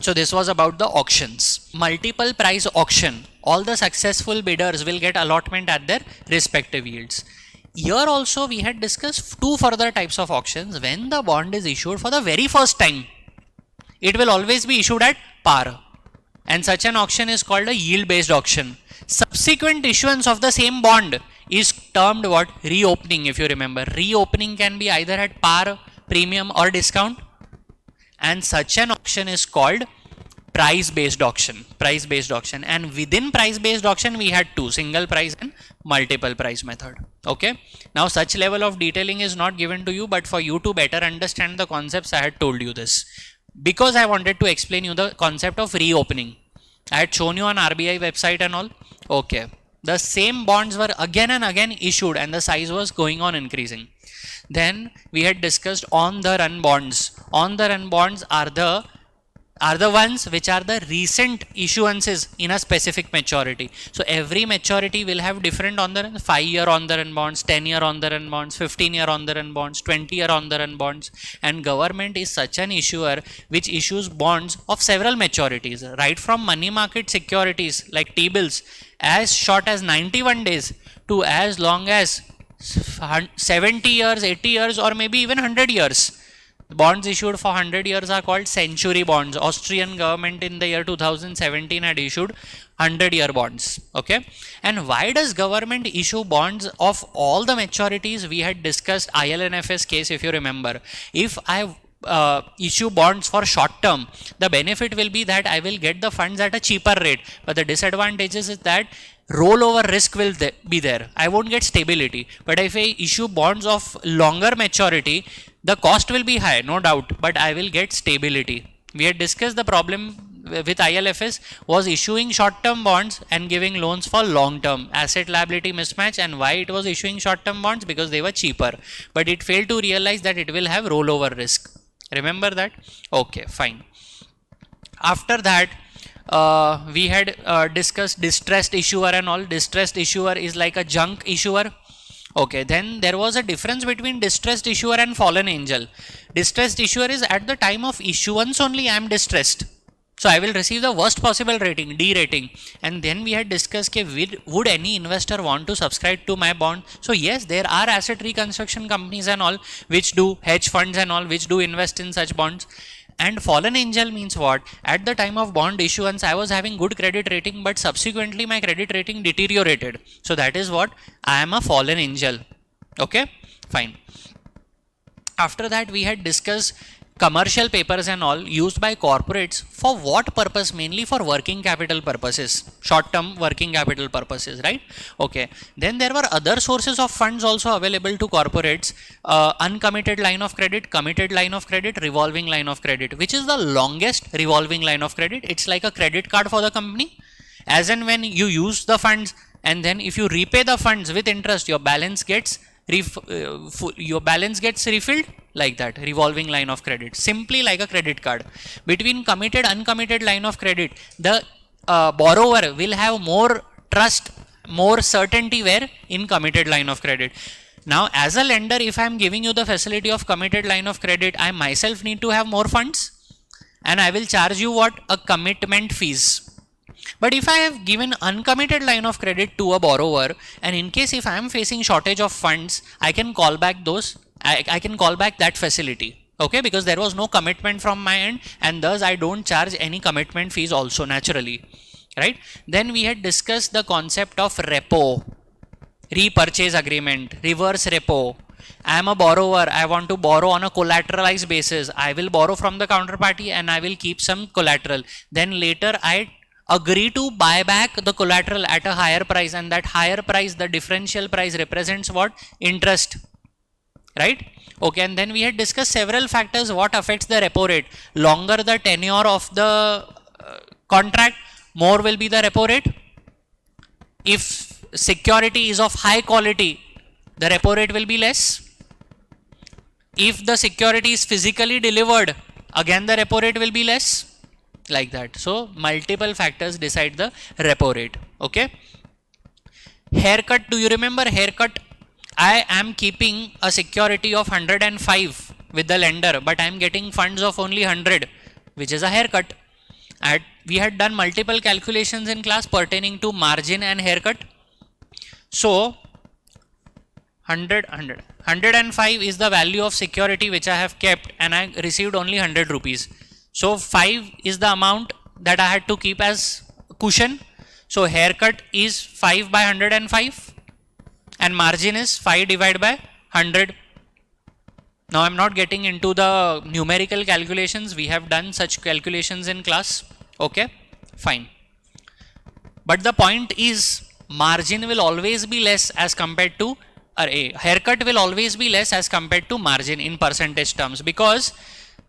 So this was about the auctions. Multiple price auction. All the successful bidders will get allotment at their respective yields. Here also we had discussed two further types of auctions. When the bond is issued for the very first time, it will always be issued at par. And such an auction is called a yield based auction. Subsequent issuance of the same bond is termed what? Reopening, if you remember. Reopening can be either at par, premium or discount. And such an auction is called price based auction. Price based auction. And within price based auction we had two: single price and multiple price method. Okay. Now such level of detailing is not given to you, but for you to better understand the concepts, I had told you this, because I wanted to explain you the concept of reopening. I had shown you on RBI website and all. Okay. The same bonds were again and again issued and the size was going on increasing. Then we had discussed on the run bonds. On the run bonds are the ones which are the recent issuances in a specific maturity. So every maturity will have different on the run: 5-year on the run bonds, 10-year on the run bonds, 15-year on the run bonds, 20-year on the run bonds. And government is such an issuer which issues bonds of several maturities, right from money market securities like T-bills as short as 91 days to as long as 70 years, 80 years, or maybe even 100 years. Bonds issued for 100 years are called century bonds. Austrian government in the year 2017 had issued 100-year bonds. Okay. And why does government issue bonds of all the maturities? We had discussed ILNFS case, if you remember. If I issue bonds for short term, the benefit will be that I will get the funds at a cheaper rate, but the disadvantages is that rollover risk will be there. I won't get stability. But if I issue bonds of longer maturity, the cost will be high, no doubt, but I will get stability. We had discussed the problem with ILFS was issuing short-term bonds and giving loans for long-term, asset liability mismatch. And why it was issuing short-term bonds? Because they were cheaper, but it failed to realize that it will have rollover risk. Remember that? Okay, fine. After that, we had discussed distressed issuer and all. Distressed issuer is like a junk issuer. Okay, then there was a difference between distressed issuer and fallen angel. Distressed issuer is at the time of issuance only I am distressed. So I will receive the worst possible rating, D rating. And then we had discussed, would any investor want to subscribe to my bond? So yes, there are asset reconstruction companies and all which do hedge funds and all which do invest in such bonds. And fallen angel means what? At the time of bond issuance, I was having good credit rating, but subsequently my credit rating deteriorated. So that is what I am a fallen angel. Okay, fine. After that, we had discussed commercial papers and all used by corporates for what purpose? Mainly for working capital purposes, short term working capital purposes, right? Okay, then there were other sources of funds also available to corporates: uncommitted line of credit, committed line of credit, revolving line of credit. Which is the longest? Revolving line of credit. It's like a credit card for the company, as and when you use the funds, and then if you repay the funds with interest, your balance gets refilled, like that. Revolving line of credit, simply like a credit card. Between committed uncommitted line of credit, the borrower will have more trust, more certainty, where in committed line of credit. Now as a lender, if I am giving you the facility of committed line of credit, I myself need to have more funds, and I will charge you what? A commitment fees. But if I have given uncommitted line of credit to a borrower, and in case if I am facing shortage of funds, I can call back I can call back that facility. Okay, because there was no commitment from my end, and thus I don't charge any commitment fees also, naturally, right? Then we had discussed the concept of repo, repurchase agreement, reverse repo. I am a borrower, I want to borrow on a collateralized basis. I will borrow from the counterparty and I will keep some collateral. Then later I agree to buy back the collateral at a higher price, and that higher price, the differential price, represents what? Interest, right? Okay, and then we had discussed several factors what affects the repo rate. Longer the tenure of the contract, more will be the repo rate. If security is of high quality, the repo rate will be less. If the security is physically delivered, again the repo rate will be less, like that. So multiple factors decide the repo rate. Okay, haircut. Do you remember haircut? I am keeping a security of 105 with the lender, but I am getting funds of only 100, which is a haircut. We had done multiple calculations in class pertaining to margin and haircut. So 105 is the value of security which I have kept, and I received only 100 rupees. So 5 is the amount that I had to keep as cushion. So haircut is 5 by 105, and margin is 5 divided by 100. Now I am not getting into the numerical calculations. We have done such calculations in class. Okay, fine. But the point is, margin will always be less as compared to, haircut will always be less as compared to margin in percentage terms, because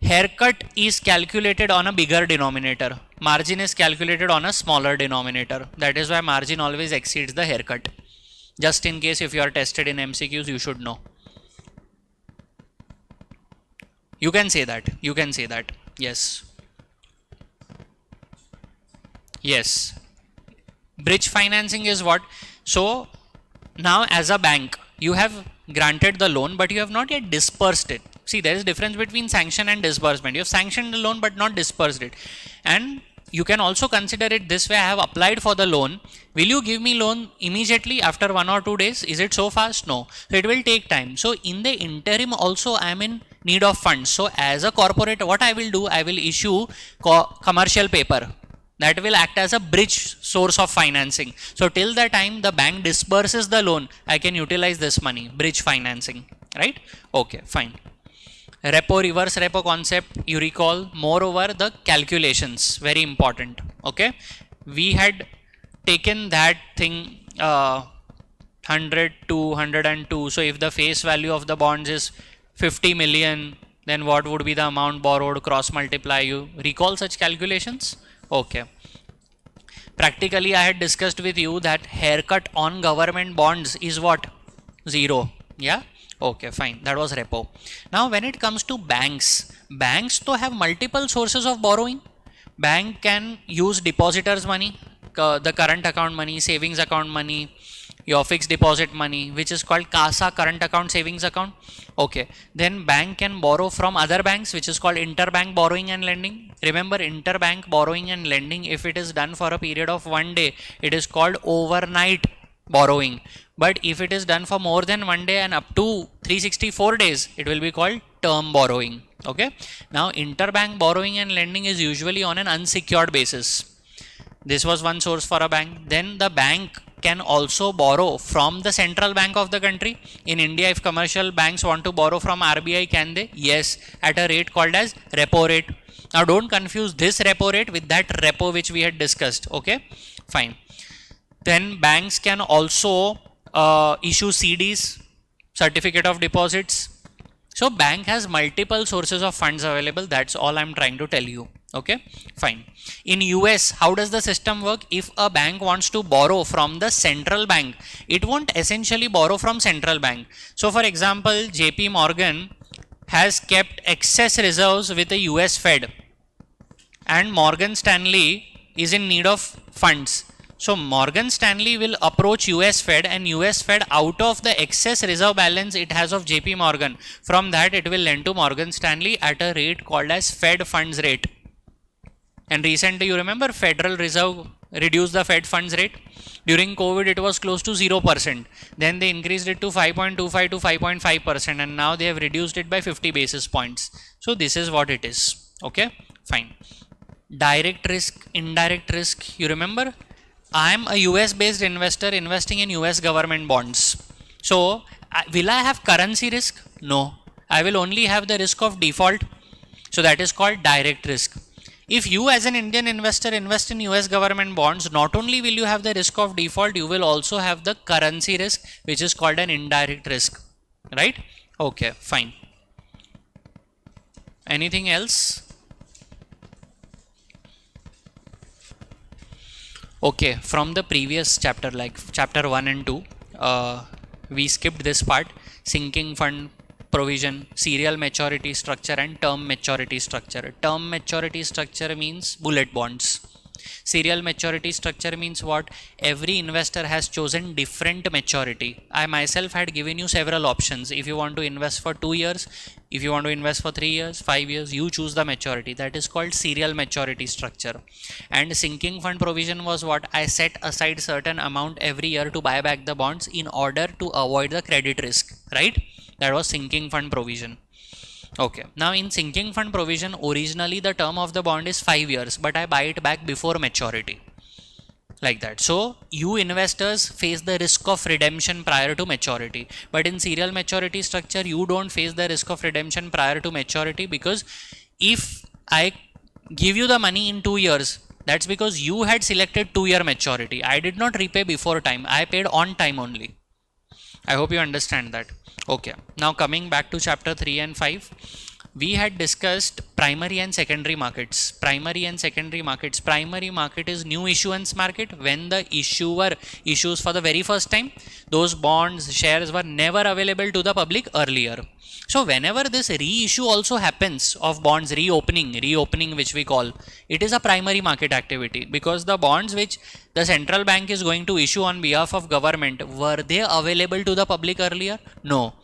haircut is calculated on a bigger denominator, margin is calculated on a smaller denominator. That is why margin always exceeds the haircut. Just in case if you are tested in MCQs, you should know. You can say that. You can say that. Yes. Yes. Bridge financing is what? So now as a bank, you have granted the loan, but you have not yet dispersed it. See, there is difference between sanction and disbursement. You have sanctioned the loan but not dispersed it. And you can also consider it this way: I have applied for the loan. Will you give me loan immediately after 1 or 2 days? Is it so fast? No. So it will take time. So in the interim also I am in need of funds. So as a corporate, what I will do, I will issue commercial paper that will act as a bridge source of financing. So till the time the bank disburses the loan, I can utilize this money, bridge financing, right? Okay, fine. Repo, reverse repo concept, you recall. Moreover, the calculations, very important. Okay, we had taken that thing 100 to 102. So if the face value of the bonds is 50 million, then what would be the amount borrowed? Cross multiply. You recall such calculations? Okay. Practically, I had discussed with you that haircut on government bonds is what? 0. Yeah. Okay, fine. That was repo. Now when it comes to banks, banks to have multiple sources of borrowing. Bank can use depositors money, the current account money, savings account money, your fixed deposit money, which is called CASA, current account savings account. Okay, then bank can borrow from other banks, which is called interbank borrowing and lending. Remember, interbank borrowing and lending, if it is done for a period of 1 day, it is called overnight borrowing. But if it is done for more than 1 day and up to 364 days, it will be called term borrowing. Okay. Now interbank borrowing and lending is usually on an unsecured basis. This was one source for a bank. Then the bank can also borrow from the central bank of the country. In India, if commercial banks want to borrow from RBI, can they? Yes, at a rate called as repo rate. Now don't confuse this repo rate with that repo which we had discussed. Okay, fine. Then banks can also issue CDs, certificate of deposits. So bank has multiple sources of funds available. That's all I'm trying to tell you. Okay, fine. In US, how does the system work? If a bank wants to borrow from the central bank, it won't essentially borrow from central bank. So for example, JP Morgan has kept excess reserves with the US Fed, and Morgan Stanley is in need of funds. So Morgan Stanley will approach US Fed, and US Fed, out of the excess reserve balance it has of JP Morgan, from that it will lend to Morgan Stanley at a rate called as Fed funds rate. And recently, you remember, Federal Reserve reduced the Fed funds rate. During COVID, it was close to 0%. Then they increased it to 5.25 to 5.5%, and now they have reduced it by 50 basis points. So this is what it is. Okay, fine. Direct risk, indirect risk. You remember, I am a US based investor investing in US government bonds. So will I have currency risk? No. I will only have the risk of default. So that is called direct risk. If you as an Indian investor invest in US government bonds, not only will you have the risk of default, you will also have the currency risk, which is called an indirect risk, right? Okay, fine. Anything else? Okay, from the previous chapter, like chapter 1 and 2, we skipped this part: sinking fund provision, serial maturity structure, and term maturity structure. Term maturity structure means bullet bonds. Serial maturity structure means what? Every investor has chosen different maturity. I myself had given you several options. If you want to invest for 2 years, if you want to invest for 3 years, 5 years, you choose the maturity. That is called serial maturity structure. And sinking fund provision was what? I set aside certain amount every year to buy back the bonds in order to avoid the credit risk, right? That was sinking fund provision. Okay, now in sinking fund provision, originally the term of the bond is 5 years, but I buy it back before maturity, like that. So you investors face the risk of redemption prior to maturity, but in serial maturity structure, you don't face the risk of redemption prior to maturity, because if I give you the money in 2 years, that's because you had selected 2-year maturity. I did not repay before time. I paid on time only. I hope you understand that. Okay, now coming back to chapter 3 and 5, we had discussed primary and secondary markets. Primary and secondary markets. Primary market is new issuance market. When the issuer issues for the very first time, those bonds, shares were never available to the public earlier. So whenever this reissue also happens of bonds, reopening which we call, it is a primary market activity, because the bonds which the central bank is going to issue on behalf of government, were they available to the public earlier? No.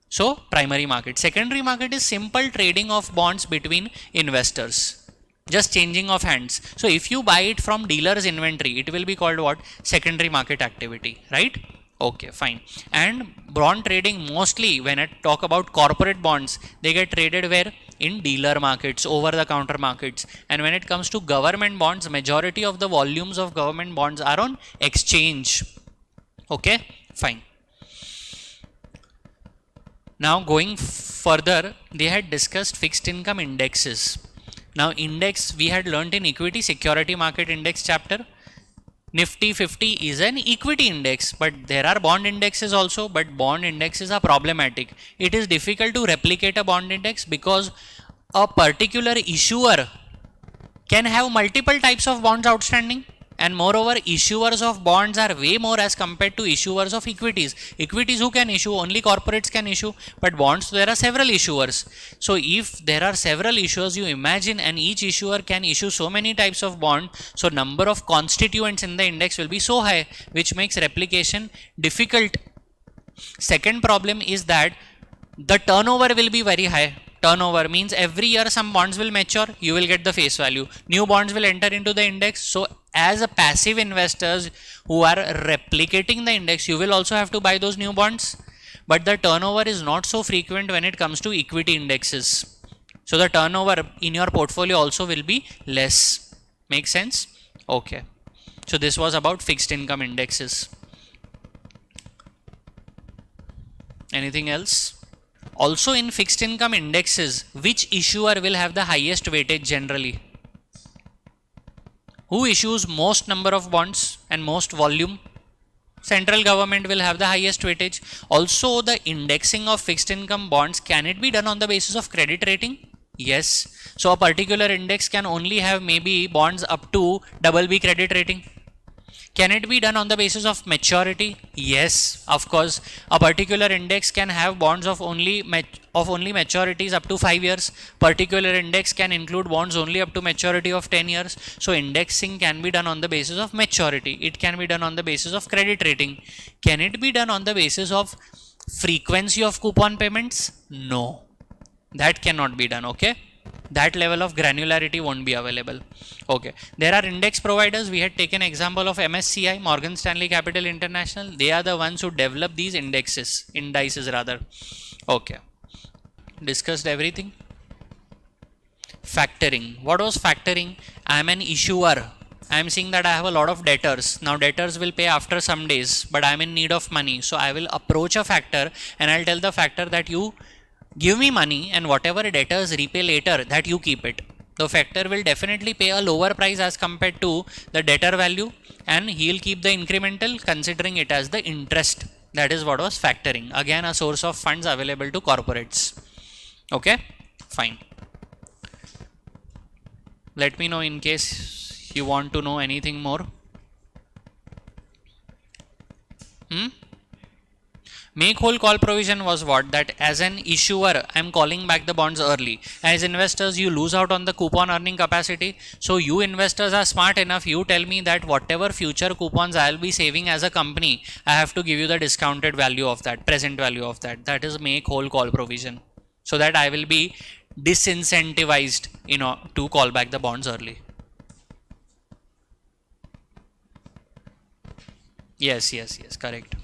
So primary market. Secondary market is simple trading of bonds between investors, just changing of hands. So if you buy it from dealer's inventory, it will be called what? Secondary market activity, right? Okay, fine. And bond trading, mostly when I talk about corporate bonds, they get traded where? In dealer markets, over the counter markets. And when it comes to government bonds, majority of the volumes of government bonds are on exchange. Okay, fine. Now going further, they had discussed fixed income indexes. Now index we had learnt in equity security market index chapter. Nifty 50 is an equity index, but there are bond indexes also, but bond indexes are problematic. It is difficult to replicate a bond index because a particular issuer can have multiple types of bonds outstanding, and moreover issuers of bonds are way more as compared to issuers of equities. Equities who can issue? Only corporates can issue, but bonds there are several issuers. So if there are several issuers, you imagine, and each issuer can issue so many types of bond, so number of constituents in the index will be so high, which makes replication difficult. Second problem is that the turnover will be very high. Turnover means every year some bonds will mature, you will get the face value. New bonds will enter into the index. So as a passive investors who are replicating the index, you will also have to buy those new bonds. But the turnover is not so frequent when it comes to equity indexes. So the turnover in your portfolio also will be less. Make sense? Okay. So this was about fixed income indexes. Anything else? Also in fixed income indexes, which issuer will have the highest weightage generally? Who issues most number of bonds and most volume? Central government will have the highest weightage. Also, the indexing of fixed income bonds, can it be done on the basis of credit rating? Yes. So a particular index can only have maybe bonds up to BB credit rating. Can it be done on the basis of maturity? Yes, of course. A particular index can have bonds of only maturities up to 5 years. Particular index can include bonds only up to maturity of 10 years. So indexing can be done on the basis of maturity. It can be done on the basis of credit rating. Can it be done on the basis of frequency of coupon payments? No. That cannot be done, okay? That level of granularity won't be available. Okay, there are index providers. We had taken example of MSCI, Morgan Stanley Capital International. They are the ones who develop these indices rather. Okay, discussed everything. Factoring. What was factoring? I am an issuer. I am seeing that I have a lot of debtors. Now debtors will pay after some days, but I am in need of money. So I will approach a factor and I'll tell the factor that you give me money and whatever debtors repay later, that you keep it. The factor will definitely pay a lower price as compared to the debtor value, and he'll keep the incremental considering it as the interest. That is what was factoring. Again, a source of funds available to corporates. Okay, fine. Let me know in case you want to know anything more. Make whole call provision was what? That as an issuer, I am calling back the bonds early. As investors, you lose out on the coupon earning capacity. So you investors are smart enough. You tell me that whatever future coupons I will be saving as a company, I have to give you the discounted value of that, present value of that. That is make whole call provision. So that I will be disincentivized, to call back the bonds early. Yes, correct.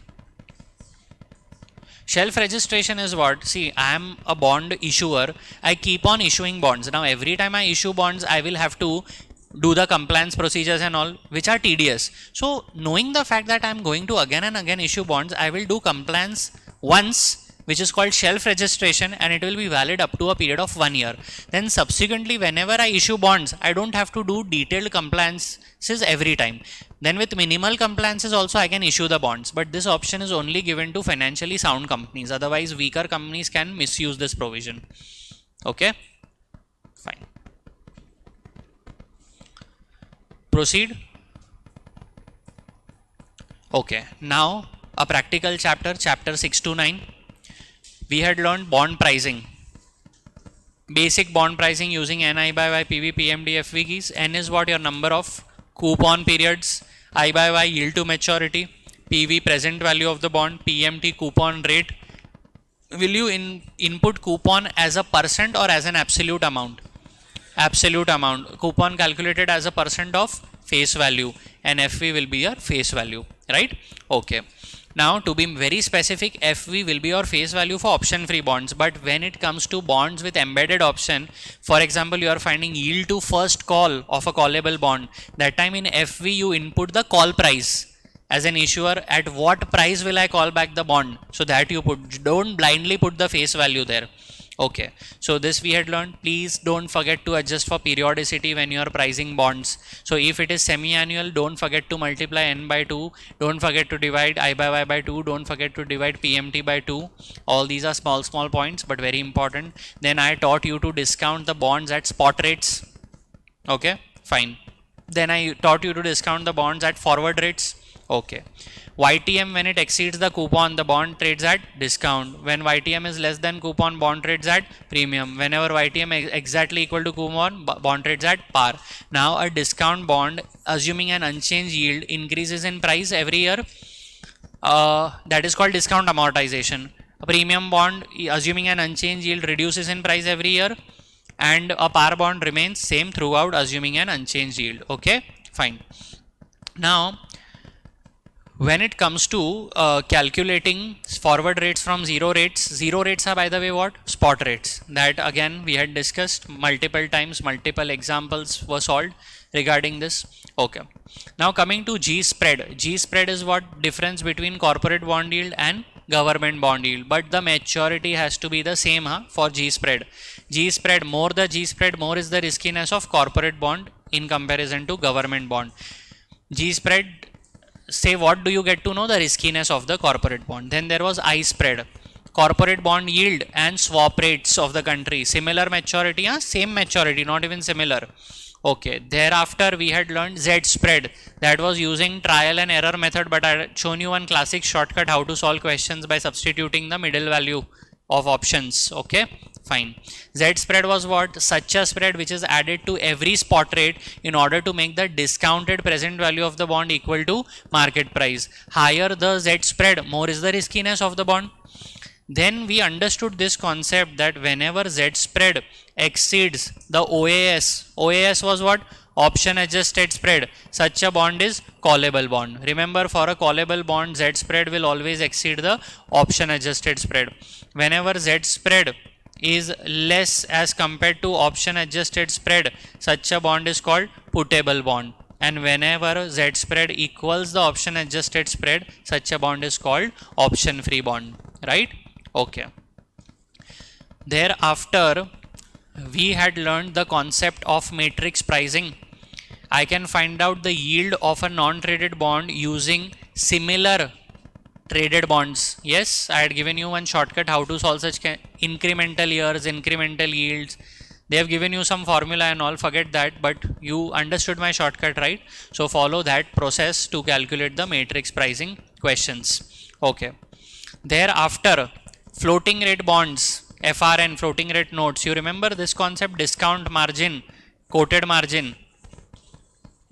Shelf registration is what? See, I am a bond issuer. I keep on issuing bonds. Now, every time I issue bonds, I will have to do the compliance procedures and all, which are tedious. So, knowing the fact that I am going to again and again issue bonds, I will do compliance once, which is called shelf registration, and it will be valid up to a period of 1 year. Then subsequently, whenever I issue bonds, I don't have to do detailed compliances every time. Then with minimal compliances also I can issue the bonds, but this option is only given to financially sound companies. Otherwise, weaker companies can misuse this provision. Okay, fine. Proceed. Okay, now a practical chapter, chapter 6 to 9. We had learned bond pricing. Basic bond pricing using NI by Y, PV, PMD, FV keys. N is what? Your number of coupon periods. I by Y, yield to maturity. PV, present value of the bond. PMT, coupon rate. Will you input coupon as a percent or as an absolute amount? Absolute amount. Coupon calculated as a percent of face value, and FV will be your face value, right? Okay. Now, to be very specific, FV will be your face value for option free bonds. But when it comes to bonds with embedded option, for example, you are finding yield to first call of a callable bond. That time in FV, you input the call price. As an issuer, at what price will I call back the bond? So that you put, don't blindly put the face value there. Okay, so this we had learned. Please don't forget to adjust for periodicity when you are pricing bonds. So if it is semi-annual, don't forget to multiply N by 2. Don't forget to divide I by Y by 2. Don't forget to divide PMT by 2. All these are small points, but very important. Then I taught you to discount the bonds at spot rates. Okay, fine. Then I taught you to discount the bonds at forward rates. Okay. YTM, when it exceeds the coupon, the bond trades at discount. When YTM is less than coupon, bond trades at premium. Whenever YTM is exactly equal to coupon, bond trades at par. Now a discount bond, assuming an unchanged yield, increases in price every year. That is called discount amortization. A premium bond, assuming an unchanged yield, reduces in price every year. And a par bond remains same throughout, assuming an unchanged yield. Okay, fine. Now, When it comes to calculating forward rates from zero rates are, by the way, what? Spot rates. That again we had discussed multiple times, multiple examples were solved regarding this. Okay, now coming to G spread. G spread is what? Difference between corporate bond yield and government bond yield, but the maturity has to be the same for G spread. G spread, more the G spread, more is the riskiness of corporate bond in comparison to government bond. G spread, say, what do you get to know? The riskiness of the corporate bond. Then there was I spread, corporate bond yield and swap rates of the country. Similar maturity, same maturity, not even similar. Okay, thereafter we had learned Z spread. That was using trial and error method, but I had shown you one classic shortcut how to solve questions by substituting the middle value of options. Okay, fine. Z spread was what? Such a spread which is added to every spot rate in order to make the discounted present value of the bond equal to market price. Higher the Z spread, more is the riskiness of the bond. Then we understood this concept that whenever Z spread exceeds the OAS, OAS was what? Option adjusted spread. Such a bond is callable bond. Remember, for a callable bond, Z spread will always exceed the option adjusted spread. Whenever Z spread is less as compared to option adjusted spread, such a bond is called puttable bond. And whenever Z spread equals the option adjusted spread, such a bond is called option free bond, right? Okay. Thereafter we had learned the concept of matrix pricing. I can find out the yield of a non-traded bond using similar traded bonds. Yes, I had given you one shortcut how to solve such incremental years, incremental yields. They have given you some formula and all, forget that, but you understood my shortcut, right? So follow that process to calculate the matrix pricing questions. Okay. Thereafter, floating rate bonds, FRN, floating rate notes. You remember this concept? Discount margin, quoted margin.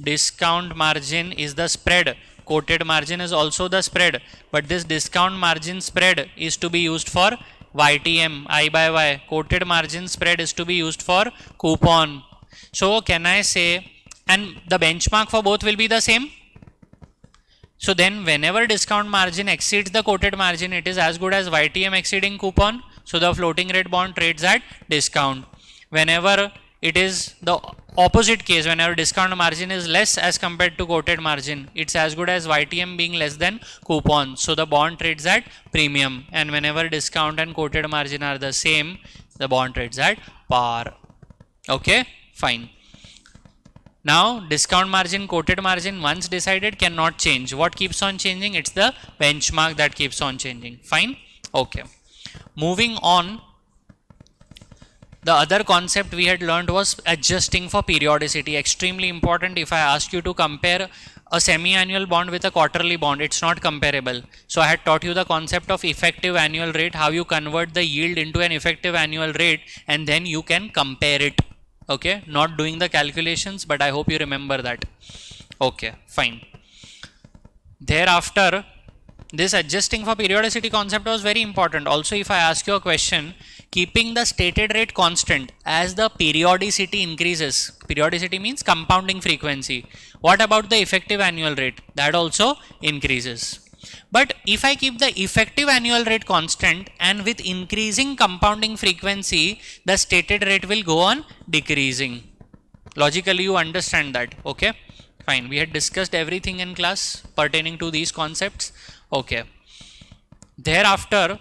Discount margin is the spread, quoted margin is also the spread, but this discount margin spread is to be used for YTM, I by Y. Quoted margin spread is to be used for coupon. So can I say, and the benchmark for both will be the same? So then whenever discount margin exceeds the quoted margin, it is as good as YTM exceeding coupon. So the floating rate bond trades at discount. Whenever it is the opposite case, whenever discount margin is less as compared to quoted margin, it's as good as YTM being less than coupon. So the bond trades at premium. And whenever discount and quoted margin are the same, the bond trades at par. Okay, fine. Now discount margin, quoted margin, once decided, cannot change. What keeps on changing? It's the benchmark that keeps on changing. Fine. Okay. Moving on, the other concept we had learned was adjusting for periodicity. Extremely important. If I ask you to compare a semi-annual bond with a quarterly bond, it's not comparable. So I had taught you the concept of effective annual rate, how you convert the yield into an effective annual rate, and then you can compare it. Okay, not doing the calculations, but I hope you remember that. Okay, fine. Thereafter, this adjusting for periodicity concept was very important. Also, if I ask you a question, keeping the stated rate constant as the periodicity increases, periodicity means compounding frequency. What about the effective annual rate? That also increases. But if I keep the effective annual rate constant and with increasing compounding frequency, the stated rate will go on decreasing. Logically, you understand that. Okay, fine. We had discussed everything in class pertaining to these concepts. Okay. Thereafter,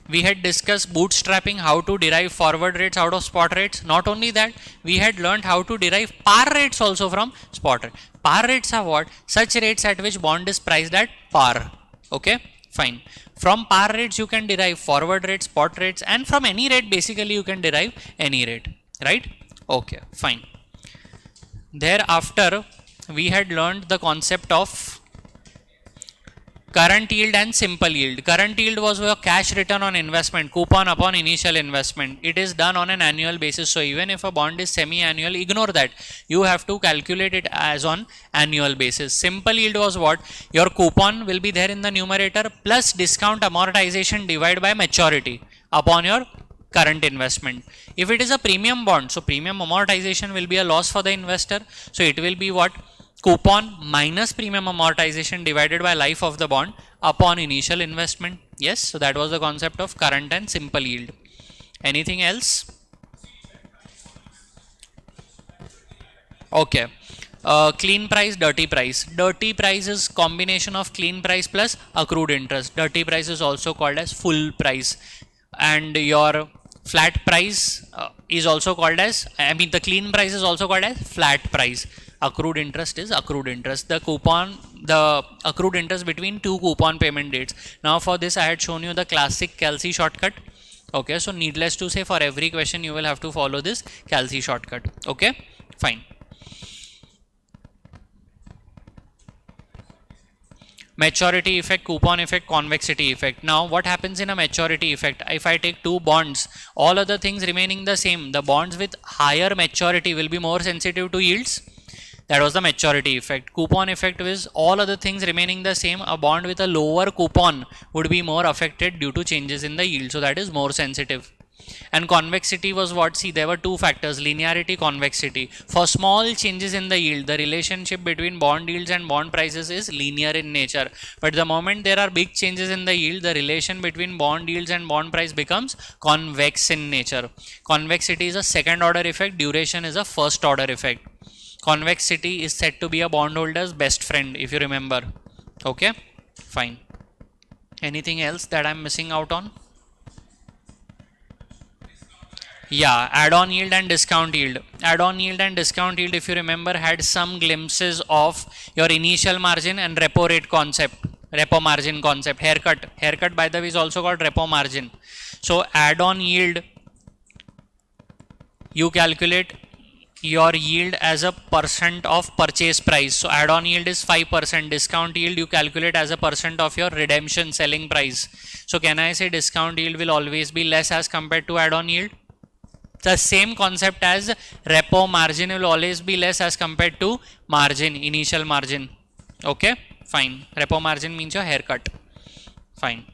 we had discussed bootstrapping, how to derive forward rates out of spot rates. Not only that, we had learned how to derive par rates also from spot rate. Par rates are what? Such rates at which bond is priced at par. Okay, fine. From par rates you can derive forward rates, spot rates, and from any rate basically you can derive any rate, right? Okay, fine. Thereafter, we had learned the concept of current yield and simple yield. Current yield was your cash return on investment, coupon upon initial investment. It is done on an annual basis. So even if a bond is semi-annual, ignore that. You have to calculate it as on annual basis. Simple yield was what? Your coupon will be there in the numerator plus discount amortization divided by maturity upon your current investment. If it is a premium bond, so premium amortization will be a loss for the investor. So it will be what? coupon minus premium amortization divided by life of the bond upon initial investment. Yes, so that was the concept of current and simple yield. Anything else? Okay. Clean price, dirty price. Dirty price is combination of clean price plus accrued interest. Dirty price is also called as full price, and your flat price is also called as, the clean price is also called as flat price. Accrued interest is accrued interest. The accrued interest between two coupon payment dates. Now for this I had shown you the classic Kelsey shortcut. Okay, so needless to say, for every question you will have to follow this Kelsey shortcut. Okay, fine. Maturity effect, coupon effect, convexity effect. Now what happens in a maturity effect? If I take two bonds, all other things remaining the same, the bonds with higher maturity will be more sensitive to yields. That was the maturity effect. Coupon effect is all other things remaining the same, a bond with a lower coupon would be more affected due to changes in the yield, so that is more sensitive. And convexity was what? See, there were two factors, linearity, convexity. For small changes in the yield, the relationship between bond yields and bond prices is linear in nature. But the moment there are big changes in the yield, the relation between bond yields and bond price becomes convex in nature. Convexity is a second order effect, duration is a first order effect. Convexity is said to be a bondholder's best friend, if you remember. Okay, fine. Anything else that I'm missing out on? Yeah, add-on yield and discount yield. Add-on yield and discount yield, if you remember, had some glimpses of your initial margin and repo rate concept, repo margin concept. Haircut by the way is also called repo margin. So add-on yield, you calculate your yield as a percent of purchase price. So add-on yield is 5%. Discount yield you calculate as a percent of your redemption selling price. So can I say discount yield will always be less as compared to add-on yield? The same concept as repo margin will always be less as compared to margin, initial margin. Okay, fine. Repo margin means your haircut. Fine.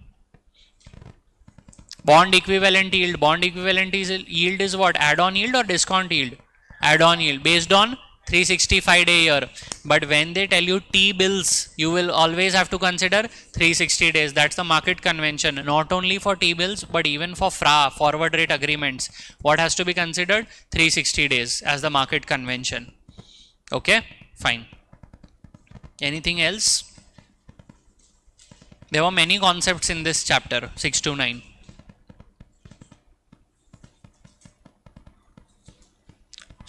Bond equivalent yield. Bond equivalent yield is what? Add-on yield or discount yield? Add-on yield based on 365-day year. But when they tell you T-bills, you will always have to consider 360 days. That's the market convention. Not only for T-bills, but even for FRA, forward rate agreements. What has to be considered? 360 days as the market convention. Okay, fine. Anything else? There were many concepts in this chapter, 6 to 9.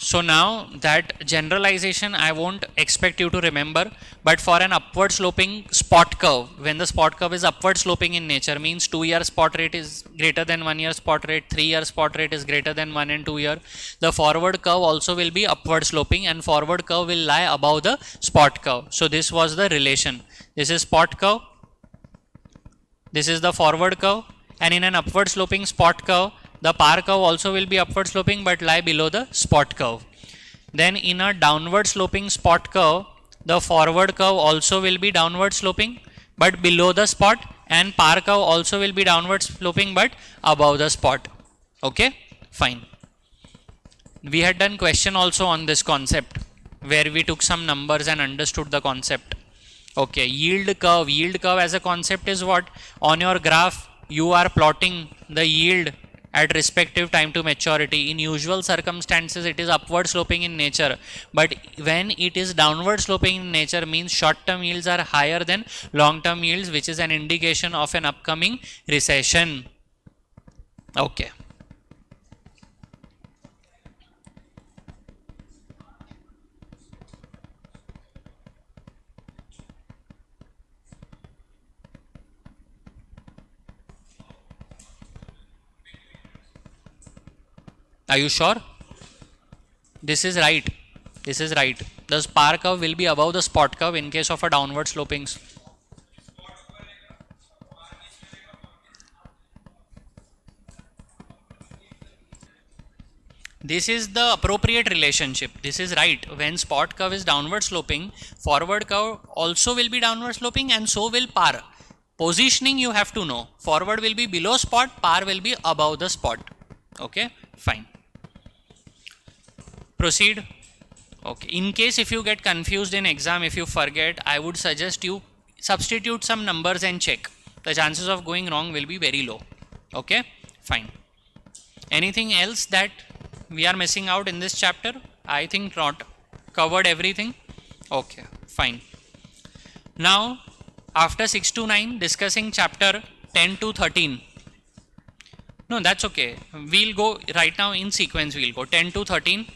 So now that generalization I won't expect you to remember, but for an upward sloping spot curve, when the spot curve is upward sloping in nature, means 2-year spot rate is greater than 1-year spot rate, 3-year spot rate is greater than 1 and 2 year, the forward curve also will be upward sloping and forward curve will lie above the spot curve. So this was the relation. This is spot curve, this is the forward curve, and in an upward sloping spot curve, the par curve also will be upward sloping but lie below the spot curve. Then in a downward sloping spot curve, the forward curve also will be downward sloping but below the spot, and par curve also will be downward sloping but above the spot. Okay, fine. We had done question also on this concept where we took some numbers and understood the concept. Okay, yield curve. Yield curve as a concept is what? On your graph, you are plotting the yield at respective time to maturity. In usual circumstances, it is upward sloping in nature, but when it is downward sloping in nature, means short term yields are higher than long term yields, which is an indication of an upcoming recession. Okay. Are you sure? This is right. This is right. The par curve will be above the spot curve in case of a downward sloping. This is the appropriate relationship. This is right. When spot curve is downward sloping, forward curve also will be downward sloping and so will par. Positioning you have to know. Forward will be below spot, par will be above the spot. Okay, fine. Proceed. Okay, in case if you get confused in exam, if you forget, I would suggest you substitute some numbers and check. The chances of going wrong will be very low. Okay, fine. Anything else that we are missing out in this chapter? I think not. Covered everything. Okay, fine. Now, after 6 to 9, discussing chapter 10 to 13. No, that's okay. We'll go right now in sequence. We'll go 10 to 13.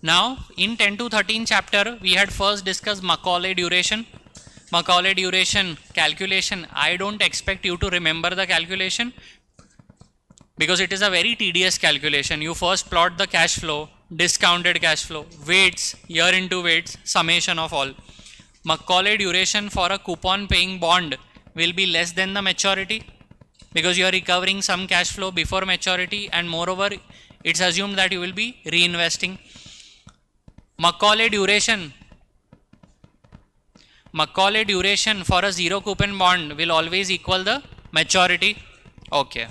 Now, in 10 to 13 chapter, we had first discussed Macaulay duration. Macaulay duration calculation. I don't expect you to remember the calculation because it is a very tedious calculation. You first plot the cash flow, discounted cash flow, weights, year into weights, summation of all. Macaulay duration for a coupon paying bond will be less than the maturity because you are recovering some cash flow before maturity, and moreover it's assumed that you will be reinvesting. Macaulay duration for a zero coupon bond will always equal the maturity. Okay,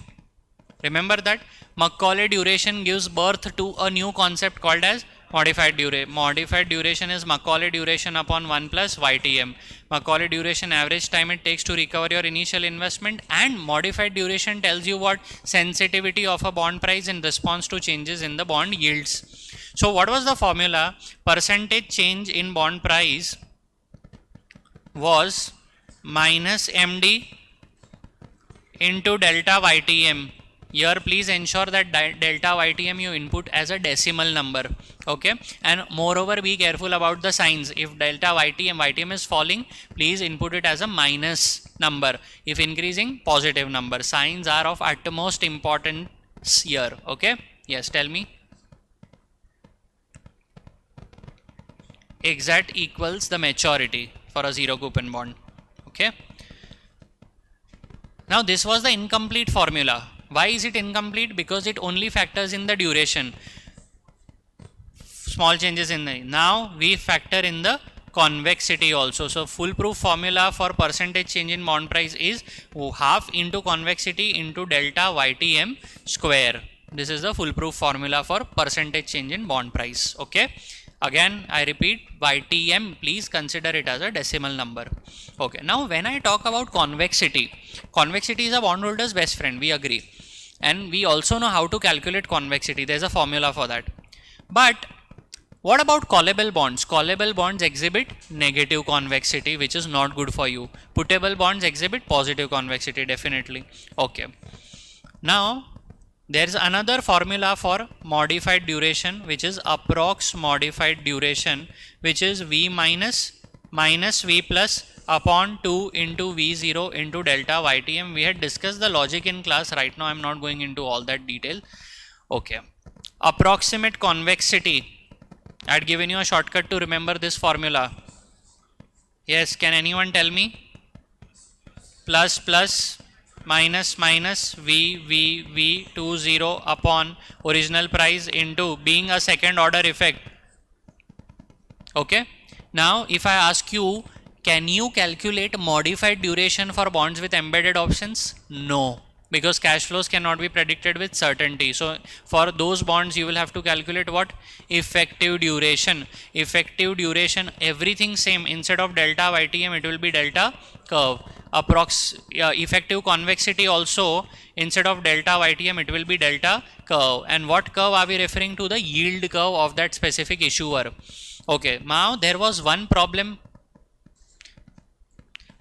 remember that. Macaulay duration gives birth to a new concept called as modified duration. Modified duration is Macaulay duration upon 1 plus YTM. Macaulay duration average time it takes to recover your initial investment, and modified duration tells you what sensitivity of a bond price in response to changes in the bond yields. So what was the formula? Percentage change in bond price was minus MD into delta YTM. Here please ensure that delta YTM you input as a decimal number. Okay, and moreover be careful about the signs. If delta YTM is falling, please input it as a minus number. If increasing, positive number. Signs are of utmost importance here. Okay, yes, tell me. Exact equals the maturity for a zero coupon bond. Okay, now this was the incomplete formula. Why is it incomplete? Because it only factors in the duration, small changes in the. Now we factor in the convexity also. So foolproof formula for percentage change in bond price is half into convexity into delta YTM square. This is the foolproof formula for percentage change in bond price. Okay, again I repeat, YTM please consider it as a decimal number. Okay, now when I talk about convexity, convexity is a bondholder's best friend, we agree, and we also know how to calculate convexity. There is a formula for that. But what about callable bonds? Callable bonds exhibit negative convexity, which is not good for you. Puttable bonds exhibit positive convexity, definitely. Okay, now there is another formula for modified duration, which is approx modified duration, which is V minus V plus upon 2 into V0 into delta YTM. We had discussed the logic in class. Right now I am not going into all that detail. Okay, approximate convexity. I had given you a shortcut to remember this formula. Yes, can anyone tell me? Plus plus minus minus V 20 upon original price into being a second order effect. Okay, now if I ask you, can you calculate modified duration for bonds with embedded options? No, because cash flows cannot be predicted with certainty. So for those bonds you will have to calculate what? Effective duration. Effective duration, everything same. Instead of delta YTM it will be delta curve. Effective convexity also, instead of delta YTM it will be delta curve. And what curve are we referring to? The yield curve of that specific issuer. Okay, now there was one problem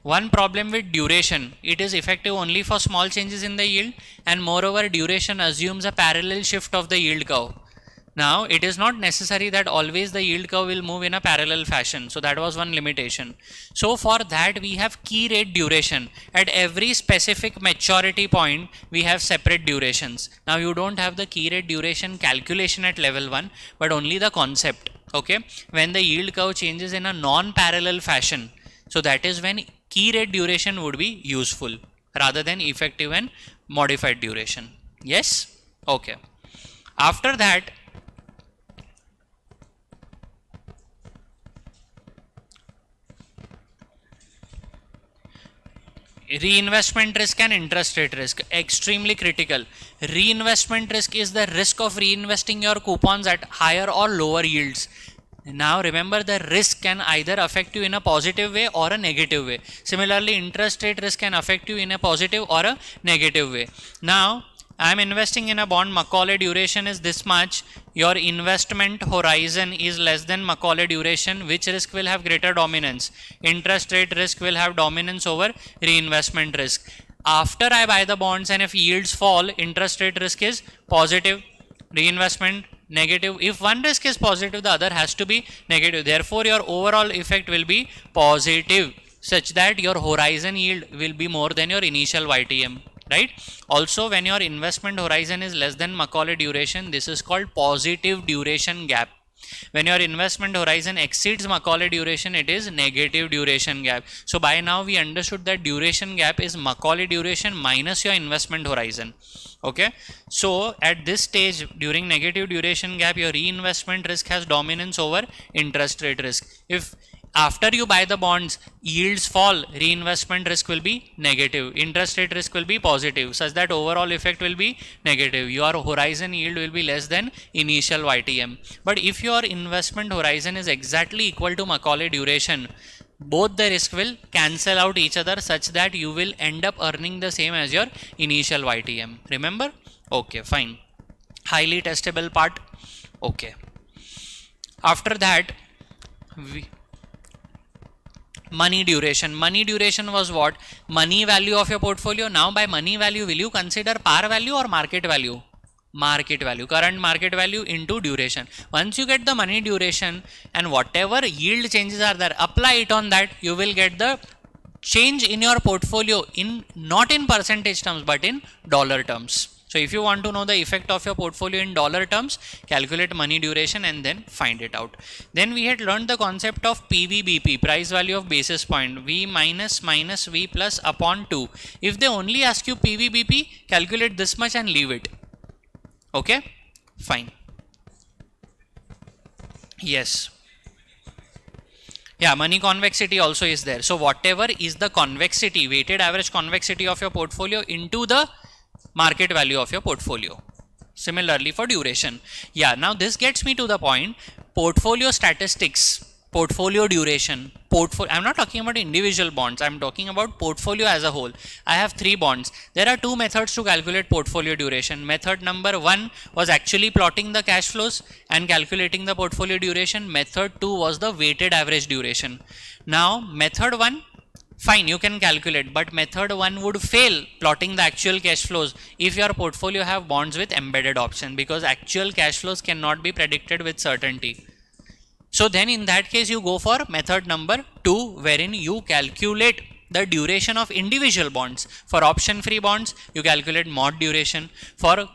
with duration. It is effective only for small changes in the yield, and moreover duration assumes a parallel shift of the yield curve. Now it is not necessary that always the yield curve will move in a parallel fashion. So that was one limitation. So for that we have key rate duration. At every specific maturity point we have separate durations. Now you don't have the key rate duration calculation at level 1, but only the concept. Okay, when the yield curve changes in a non-parallel fashion, so that is when key rate duration would be useful rather than effective and modified duration. Yes? Okay. After that, reinvestment risk and interest rate risk, extremely critical. Reinvestment risk is the risk of reinvesting your coupons at higher or lower yields. Now remember, the risk can either affect you in a positive way or a negative way. Similarly, interest rate risk can affect you in a positive or a negative way. Now I am investing in a bond, Macaulay duration is this much, your investment horizon is less than Macaulay duration. Which risk will have greater dominance? Interest rate risk will have dominance over reinvestment risk. After I buy the bonds and if yields fall, interest rate risk is positive, reinvestment negative. If one risk is positive, the other has to be negative. Therefore, your overall effect will be positive, such that your horizon yield will be more than your initial YTM. Right? Also, when your investment horizon is less than Macaulay duration, this is called positive duration gap. When your investment horizon exceeds Macaulay duration, it is negative duration gap. So by now we understood that duration gap is Macaulay duration minus your investment horizon. Okay, so at this stage, during negative duration gap, your reinvestment risk has dominance over interest rate risk. If after you buy the bonds, yields fall, reinvestment risk will be negative, interest rate risk will be positive, such that overall effect will be negative. Your horizon yield will be less than initial YTM. But if your investment horizon is exactly equal to Macaulay duration, both the risk will cancel out each other, such that you will end up earning the same as your initial YTM. Remember? Okay, fine. Highly testable part. Okay. After that, money duration was what? Money value of your portfolio. Now by money value, will you consider par value or market value? Market value, current market value into duration. Once you get the money duration and whatever yield changes are there, apply it on that, you will get the change in your portfolio in not in percentage terms but in dollar terms. So if you want to know the effect of your portfolio in dollar terms, calculate money duration and then find it out. Then we had learned the concept of PVBP, price value of basis point, V minus V plus upon 2. If they only ask you PVBP, calculate this much and leave it. Okay, fine. Yes. Yeah, money convexity also is there. So whatever is the convexity, weighted average convexity of your portfolio into the market value of your portfolio. Similarly for duration. Yeah, now this gets me to the point, portfolio statistics, portfolio duration, I'm not talking about individual bonds, I'm talking about portfolio as a whole. I have 3 bonds. There are 2 methods to calculate portfolio duration. Method number 1 was actually plotting the cash flows and calculating the portfolio duration. Method 2 was the weighted average duration. Now method 1, fine, you can calculate, but method 1 would fail plotting the actual cash flows if your portfolio have bonds with embedded option, because actual cash flows cannot be predicted with certainty. So then in that case you go for method number 2, wherein you calculate the duration of individual bonds. For option free bonds, you calculate mod duration. For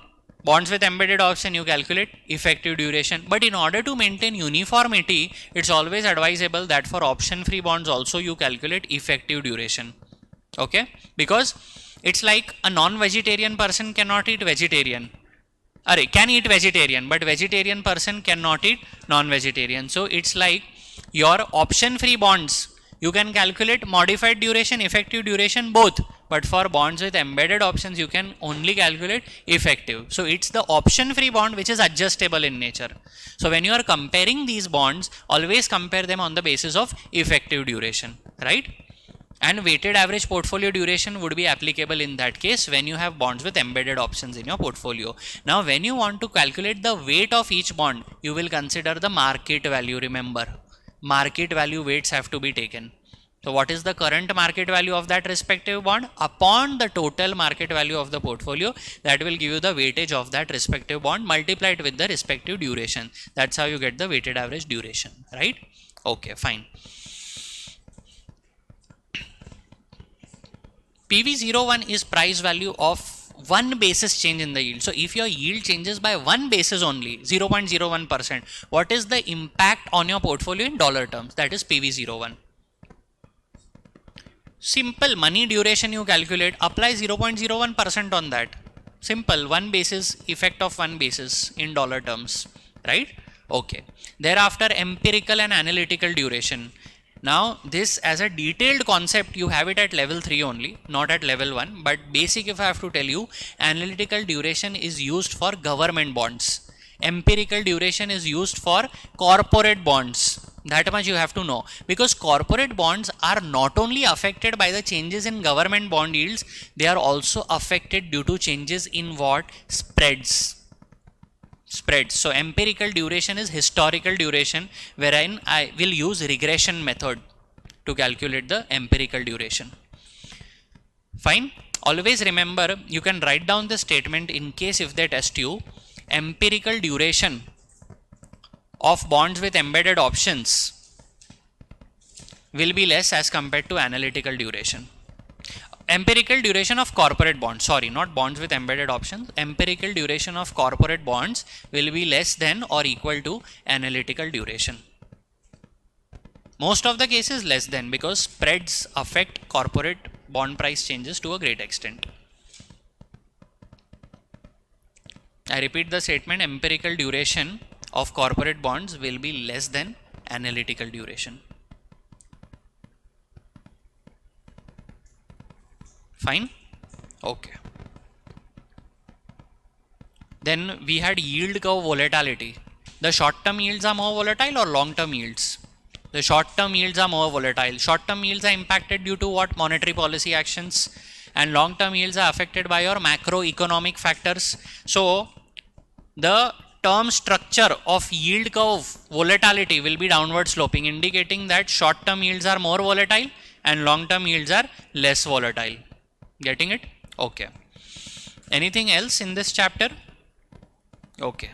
bonds with embedded option, you calculate effective duration. But in order to maintain uniformity, it's always advisable that for option free bonds also you calculate effective duration. Okay, because it's like a non-vegetarian person cannot eat vegetarian. Can eat vegetarian, but vegetarian person cannot eat non-vegetarian. So it's like your option free bonds, you can calculate modified duration, effective duration both, but for bonds with embedded options you can only calculate effective. So it's the option free bond which is adjustable in nature. So when you are comparing these bonds, always compare them on the basis of effective duration, right? And weighted average portfolio duration would be applicable in that case when you have bonds with embedded options in your portfolio. Now when you want to calculate the weight of each bond, you will consider the market value. Remember, market value weights have to be taken. So what is the current market value of that respective bond upon the total market value of the portfolio? That will give you the weightage of that respective bond, multiply it with the respective duration. That's how you get the weighted average duration, right? Okay, fine. PV01 is price value of 1 basis change in the yield. So if your yield changes by 1 basis only, 0.01%, what is the impact on your portfolio in dollar terms? That is PV01. Simple, money duration you calculate, apply 0.01% on that. Simple, 1 basis, effect of 1 basis in dollar terms, right? Okay. Thereafter, empirical and analytical duration. Now this as a detailed concept you have it at level 3 only, not at level 1, but basic if I have to tell you, analytical duration is used for government bonds. Empirical duration is used for corporate bonds. That much you have to know, because corporate bonds are not only affected by the changes in government bond yields, they are also affected due to changes in what? Spreads. So empirical duration is historical duration, wherein I will use regression method to calculate the empirical duration. Fine. Always remember, you can write down the statement in case if they test you. Empirical duration of bonds with embedded options will be less as compared to analytical duration. Empirical duration of corporate bonds, sorry, not bonds with embedded options. Empirical duration of corporate bonds will be less than or equal to analytical duration. Most of the cases less than, because spreads affect corporate bond price changes to a great extent. I repeat the statement, empirical duration of corporate bonds will be less than analytical duration. Fine? Okay. Then we had yield curve volatility. The short-term yields are more volatile or long-term yields? The short-term yields are more volatile. Short-term yields are impacted due to what? Monetary policy actions. And long-term yields are affected by your macroeconomic factors. So, the term structure of yield curve volatility will be downward sloping, indicating that short-term yields are more volatile and long-term yields are less volatile. Getting it? Okay. Anything else in this chapter? Okay.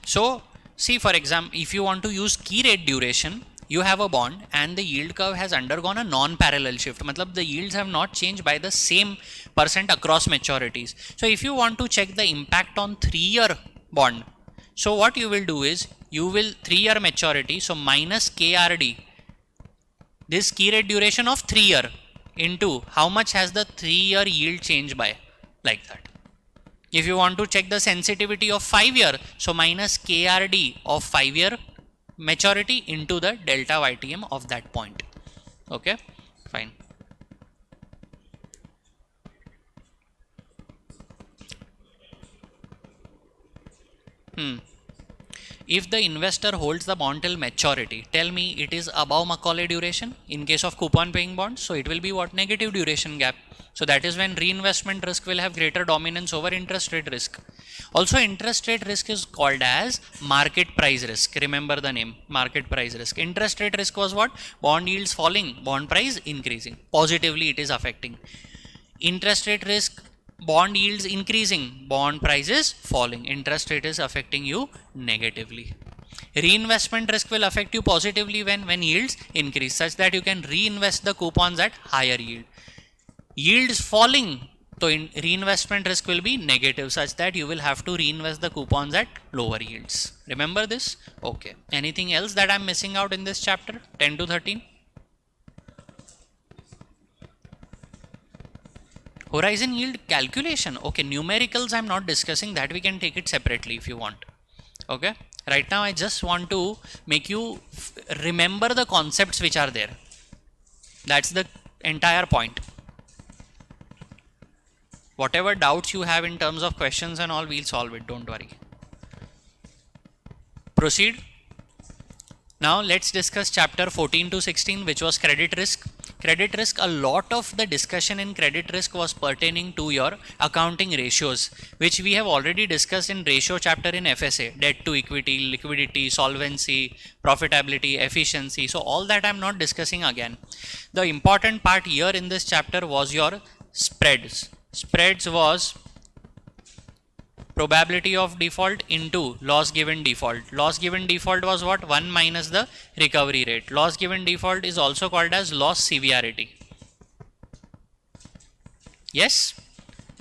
So, see, for example, if you want to use key rate duration, you have a bond and the yield curve has undergone a non-parallel shift. Matlab the yields have not changed by the same percent across maturities. So, if you want to check the impact on 3-year bond, so what you will do is, you will 3-year maturity, so minus KRD, this key rate duration of 3-year, into how much has the 3-year yield changed by, like that. If you want to check the sensitivity of 5-year, so minus KRD of 5-year maturity into the delta YTM of that point. Okay, fine. If the investor holds the bond till maturity, tell me it is above Macaulay duration in case of coupon paying bonds. So it will be what? Negative duration gap. So that is when reinvestment risk will have greater dominance over interest rate risk. Also, interest rate risk is called as market price risk. Remember the name, market price risk. Interest rate risk was what? Bond yields falling, bond price increasing. Positively it is affecting. Interest rate risk, bond yields increasing, bond prices falling. Interest rate is affecting you negatively. Reinvestment risk will affect you positively when yields increase, such that you can reinvest the coupons at higher yield. Yields falling, so reinvestment risk will be negative, such that you will have to reinvest the coupons at lower yields. Remember this? Okay. Anything else that I'm missing out in this chapter? 10 to 13? Horizon yield calculation. Okay, numericals I'm not discussing, that we can take it separately if you want. Okay. Right now I just want to make you remember the concepts which are there. That's the entire point. Whatever doubts you have in terms of questions and all, we'll solve it, don't worry. Proceed. Now let's discuss chapter 14 to 16, which was credit risk. Credit risk, a lot of the discussion in credit risk was pertaining to your accounting ratios, which we have already discussed in ratio chapter in FSA, debt to equity, liquidity, solvency, profitability, efficiency. So all that I'm not discussing again. The important part here in this chapter was your spreads. Spreads was probability of default into loss given default. Loss given default was what? 1 minus the recovery rate. Loss given default is also called as loss severity. Yes?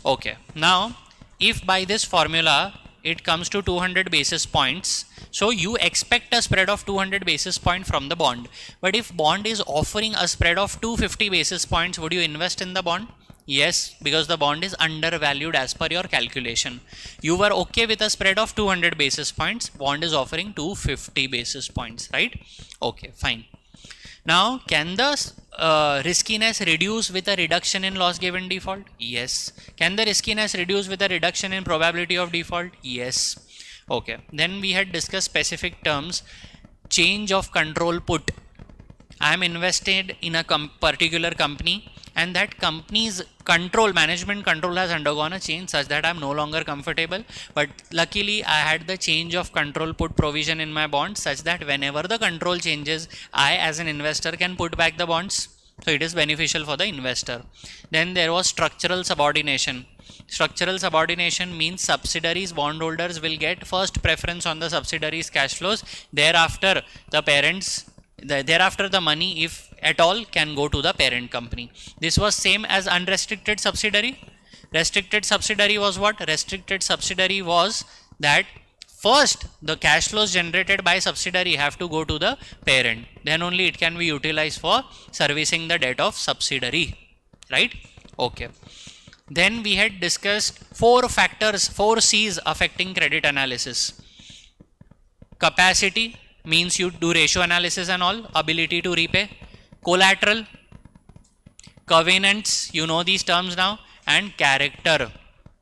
Okay. Now, if by this formula it comes to 200 basis points, so you expect a spread of 200 basis points from the bond. But if bond is offering a spread of 250 basis points, would you invest in the bond? Yes, because the bond is undervalued as per your calculation. You were okay with a spread of 200 basis points, bond is offering 250 basis points, right? Okay, fine. Now, can the riskiness reduce with a reduction in loss given default? Yes. Can the riskiness reduce with a reduction in probability of default? Yes. Okay. Then we had discussed specific terms. Change of control put. I am invested in a particular company, and that company's management control has undergone a change such that I am no longer comfortable. But luckily, I had the change of control put provision in my bonds such that whenever the control changes, I as an investor can put back the bonds. So it is beneficial for the investor. Then there was structural subordination. Structural subordination means subsidiaries bondholders will get first preference on the subsidiaries cash flows. Thereafter, the money, if at all, can go to the parent company. This was same as unrestricted subsidiary. Restricted subsidiary was what? Restricted subsidiary was that first the cash flows generated by subsidiary have to go to the parent, then only it can be utilized for servicing the debt of subsidiary, right? Okay. Then we had discussed 4 C's affecting credit analysis. Capacity means you do ratio analysis and all. Ability to repay. Collateral. Covenants, you know these terms now. And character.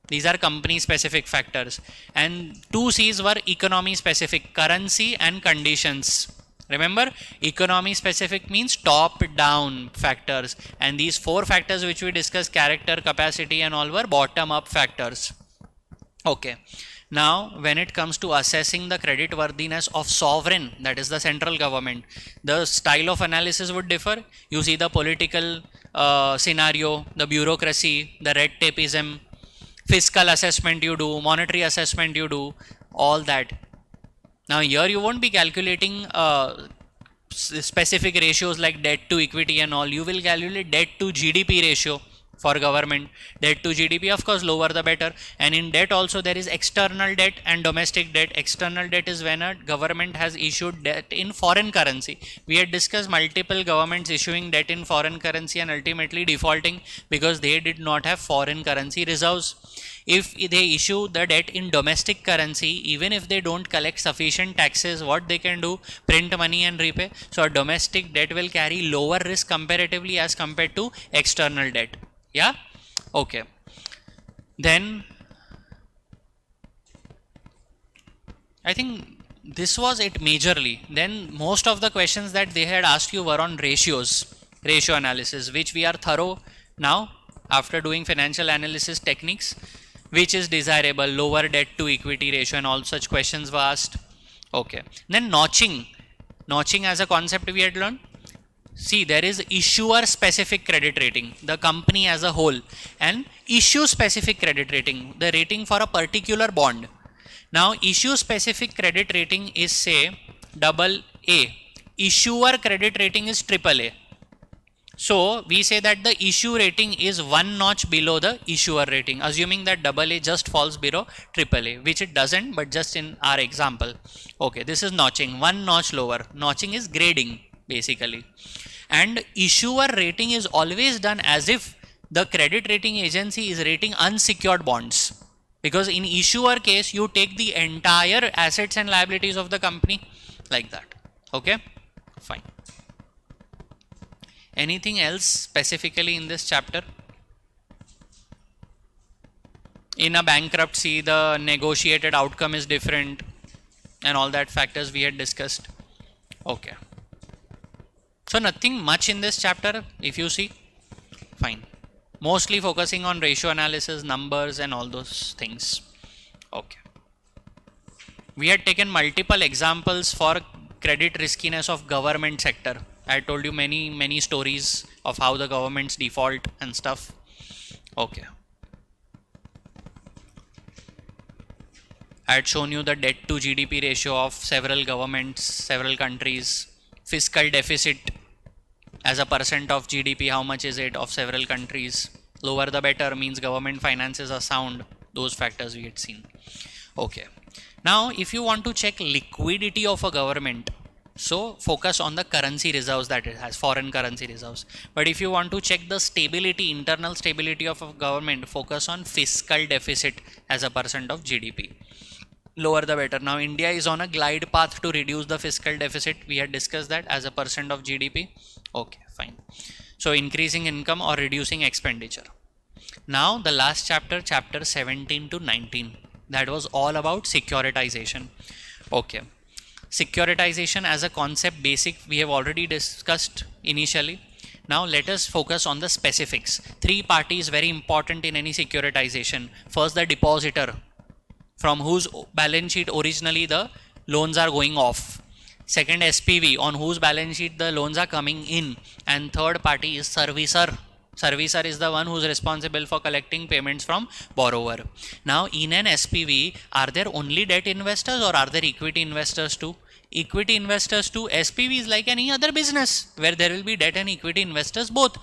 These are company specific factors. And 2 C's were economy specific. Currency and conditions. Remember, economy specific means top down factors, and these 4 factors which we discussed, character, capacity and all, were bottom up factors. Okay. Now, when it comes to assessing the credit worthiness of sovereign, that is the central government, the style of analysis would differ. You see the political scenario, the bureaucracy, the red tapeism, fiscal assessment you do, monetary assessment you do, all that. Now here you won't be calculating specific ratios like debt to equity and all. You will calculate debt to GDP ratio for government. Debt to GDP, of course, lower the better. And in debt also there is external debt and domestic debt. External debt is when a government has issued debt in foreign currency. We had discussed multiple governments issuing debt in foreign currency and ultimately defaulting because they did not have foreign currency reserves. If they issue the debt in domestic currency, even if they don't collect sufficient taxes, what they can do? Print money and repay. So a domestic debt will carry lower risk comparatively as compared to external debt. Yeah? Okay. Then I think this was it majorly. Then most of the questions that they had asked you were on ratios, ratio analysis, which we are thorough now after doing financial analysis techniques. Which is desirable, lower debt to equity ratio and all such questions were asked. Okay. Then notching. Notching as a concept we had learned. See, there is issuer specific credit rating, the company as a whole, and issue specific credit rating, the rating for a particular bond. Now, issue specific credit rating is say AA. Issuer credit rating is AAA. So we say that the issue rating is 1 notch below the issuer rating, assuming that AA just falls below AAA, which it doesn't, but just in our example. Okay, this is notching, 1 notch lower. Notching is grading basically. And issuer rating is always done as if the credit rating agency is rating unsecured bonds. Because in issuer case, you take the entire assets and liabilities of the company like that. Okay, fine. Anything else specifically in this chapter? In a bankruptcy, the negotiated outcome is different and all that factors we had discussed. Okay. So nothing much in this chapter if you see. Fine. Mostly focusing on ratio analysis, numbers and all those things. Okay. We had taken multiple examples for credit riskiness of government sector. I told you many stories of how the governments default and stuff. Okay. I had shown you the debt to GDP ratio of several governments, several countries. Fiscal deficit as a percent of GDP, how much is it of several countries. Lower the better means government finances are sound. Those factors we had seen. Okay. Now, if you want to check liquidity of a government, so focus on the currency reserves that it has, foreign currency reserves. But if you want to check the stability, internal stability of a government, focus on fiscal deficit as a percent of GDP. lower the better. Now India is on a glide path to reduce the fiscal deficit. We had discussed that as a percent of GDP. Okay, fine. So increasing income or reducing expenditure. Now the last chapter, chapter 17 to 19, that was all about securitization. Okay, securitization as a concept basic we have already discussed initially. Now let us focus on the specifics. Three parties very important in any securitization. First, the depositor, from whose balance sheet originally the loans are going off. Second, SPV, on whose balance sheet the loans are coming in. And third party is servicer. Servicer is the one who is responsible for collecting payments from borrower. Now in an SPV, are there only debt investors or are there equity investors too? Equity investors too. SPV is like any other business where there will be debt and equity investors both.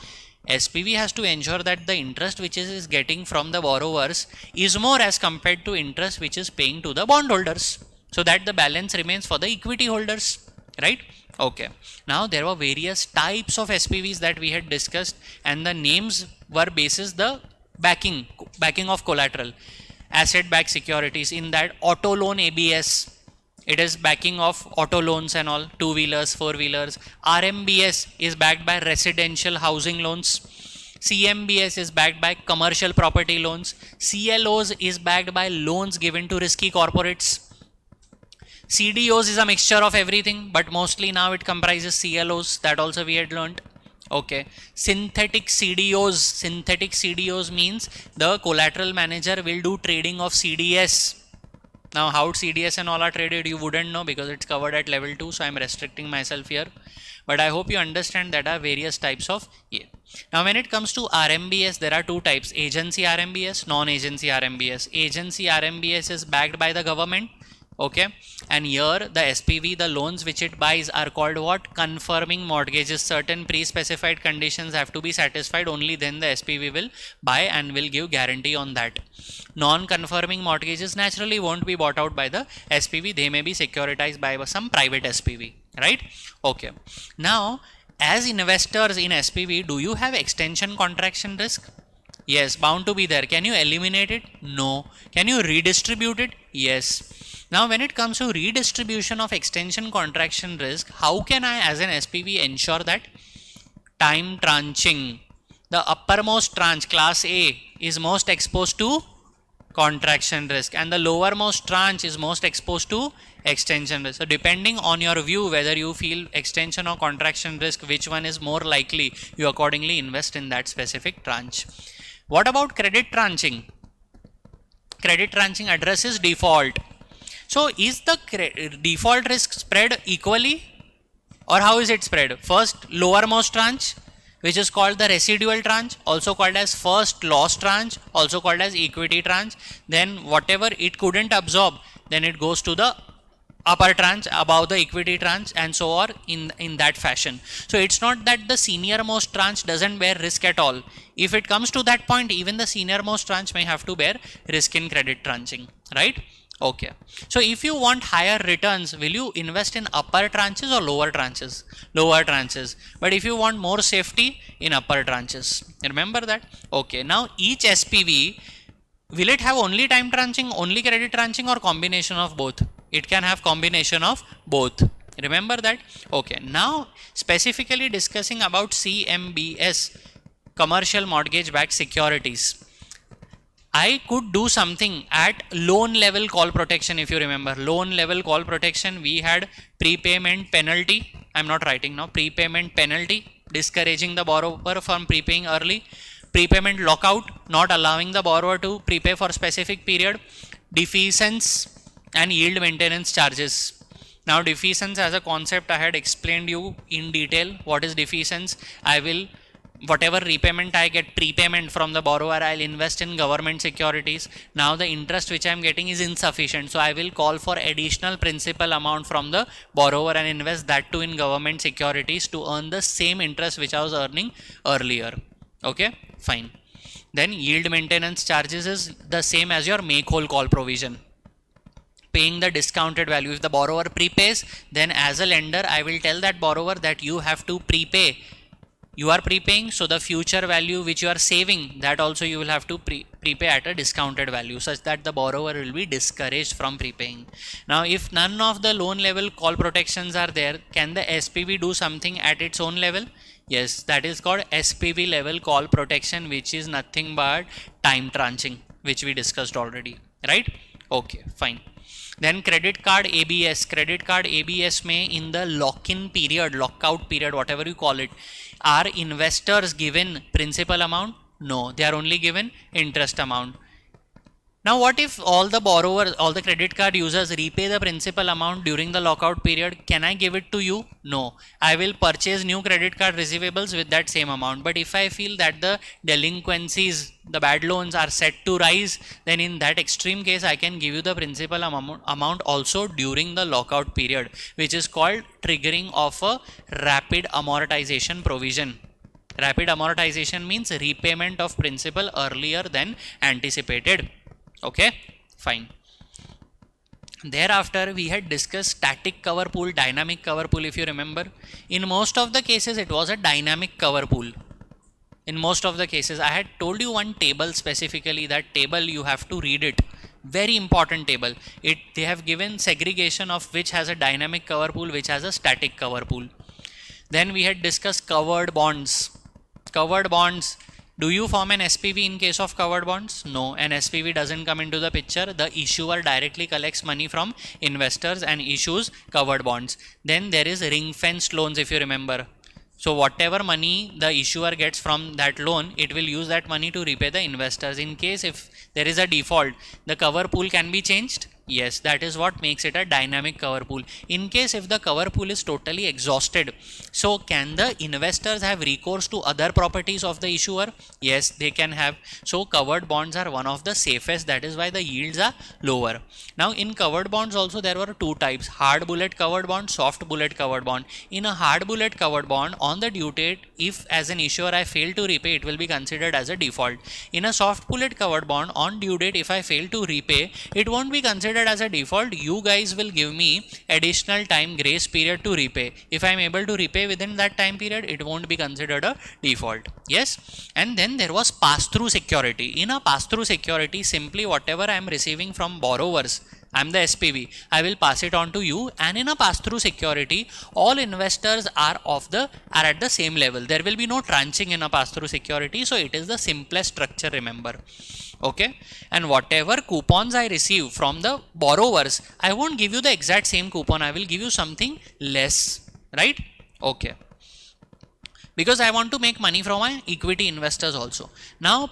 SPV has to ensure that the interest which is getting from the borrowers is more as compared to interest which is paying to the bondholders, so that the balance remains for the equity holders, right? Okay. Now there were various types of SPVs that we had discussed, and the names were basis the backing of collateral. Asset backed securities, in that auto loan ABS, it is backing of auto loans and all, two-wheelers, four-wheelers. RMBS is backed by residential housing loans. CMBS is backed by commercial property loans. CLOs is backed by loans given to risky corporates. CDOs is a mixture of everything, but mostly now it comprises CLOs. That also we had learned. Okay. Synthetic CDOs means the collateral manager will do trading of CDS. Now how CDS and all are traded you wouldn't know because it's covered at level 2, so I'm restricting myself here. But I hope you understand that are various types of Now when it comes to RMBS, there are two types: agency RMBS, non-agency RMBS. Agency RMBS is backed by the government. Okay, and here the SPV, the loans which it buys are called what? Confirming mortgages. Certain pre-specified conditions have to be satisfied, only then the SPV will buy and will give guarantee on that. Non-confirming mortgages naturally won't be bought out by the SPV, they may be securitized by some private SPV, right? Okay, now as investors in SPV, do you have extension contraction risk? Yes, bound to be there. Can you eliminate it? No. Can you redistribute it? Yes. Now when it comes to redistribution of extension contraction risk, how can I as an SPV ensure that? Time tranching. The uppermost tranche, class A, is most exposed to contraction risk and the lowermost tranche is most exposed to extension risk. So depending on your view whether you feel extension or contraction risk, which one is more likely, you accordingly invest in that specific tranche. What about credit tranching? Credit tranching addresses default. So is the default risk spread equally or how is it spread? First, lowermost tranche, which is called the residual tranche, also called as first loss tranche, also called as equity tranche. Then whatever it couldn't absorb, then it goes to the upper tranche above the equity tranche and so on in that fashion. So it's not that the senior most tranche doesn't bear risk at all. If it comes to that point, even the senior most tranche may have to bear risk in credit tranching, right? Okay. So if you want higher returns, will you invest in upper tranches or lower tranches? Lower tranches. But if you want more safety, in upper tranches. Remember that? Okay. Now each SPV, will it have only time tranching, only credit tranching, or combination of both? It can have combination of both. Remember that? Okay. Now specifically discussing about CMBS, commercial mortgage backed securities. I could do something at loan level call protection. If you remember, loan level call protection, we had prepayment penalty. I'm not writing now. Prepayment penalty, discouraging the borrower from prepaying early. Prepayment lockout, not allowing the borrower to prepay for specific period. Defeasance and yield maintenance charges. Now defeasance as a concept I had explained you in detail. What is defeasance? Whatever repayment I get, prepayment from the borrower, I'll invest in government securities. Now the interest which I'm getting is insufficient, so I will call for additional principal amount from the borrower and invest that too in government securities to earn the same interest which I was earning earlier. Okay, fine. Then yield maintenance charges is the same as your make whole call provision, paying the discounted value. If the borrower prepays, then as a lender I will tell that borrower that you have to prepay you are prepaying, so the future value which you are saving, that also you will have to prepay at a discounted value, such that the borrower will be discouraged from prepaying. Now if none of the loan level call protections are there, can the SPV do something at its own level? Yes, that is called SPV level call protection, which is nothing but time tranching, which we discussed already, right? Okay, fine. Then credit card ABS. Credit card ABS may, in the lock-in period, lockout period, whatever you call it, are investors given principal amount? No, they are only given interest amount. Now what if all the borrowers, all the credit card users repay the principal amount during the lockout period? Can I give it to you? No, I will purchase new credit card receivables with that same amount. But if I feel that the delinquencies, the bad loans are set to rise, then in that extreme case I can give you the principal amount also during the lockout period, which is called triggering of a rapid amortization provision. Rapid amortization means repayment of principal earlier than anticipated. Okay, fine. Thereafter we had discussed static cover pool, dynamic cover pool, if you remember. In most of the cases it was a dynamic cover pool. In most of the cases I had told you one table specifically. That table you have to read it. Very important table. They have given segregation of which has a dynamic cover pool, which has a static cover pool. Then we had discussed covered bonds. Covered bonds. Do you form an SPV in case of covered bonds? No, an SPV doesn't come into the picture. The issuer directly collects money from investors and issues covered bonds. Then there is ring fenced loans, if you remember. So whatever money the issuer gets from that loan, it will use that money to repay the investors. In case if there is a default, the cover pool can be changed. Yes, that is what makes it a dynamic cover pool. In case if the cover pool is totally exhausted, so can the investors have recourse to other properties of the issuer? Yes, they can have. So covered bonds are one of the safest. That is why the yields are lower. Now in covered bonds also there were two types: hard bullet covered bond, soft bullet covered bond. In a hard bullet covered bond, on the due date, if as an issuer I fail to repay, it will be considered as a default. In a soft bullet covered bond, on due date, if I fail to repay, it won't be considered as a default. You guys will give me additional time, grace period, to repay. If I am able to repay within that time period, it won't be considered a default. Yes. And then there was pass-through security. In a pass-through security, simply whatever I am receiving from borrowers, I am the SPV, I will pass it on to you. And in a pass-through security, all investors are at the same level. There will be no tranching in a pass-through security. So it is the simplest structure, remember. Okay, and whatever coupons I receive from the borrowers, I won't give you the exact same coupon. I will give you something less, right? Okay, because I want to make money from my equity investors also. Now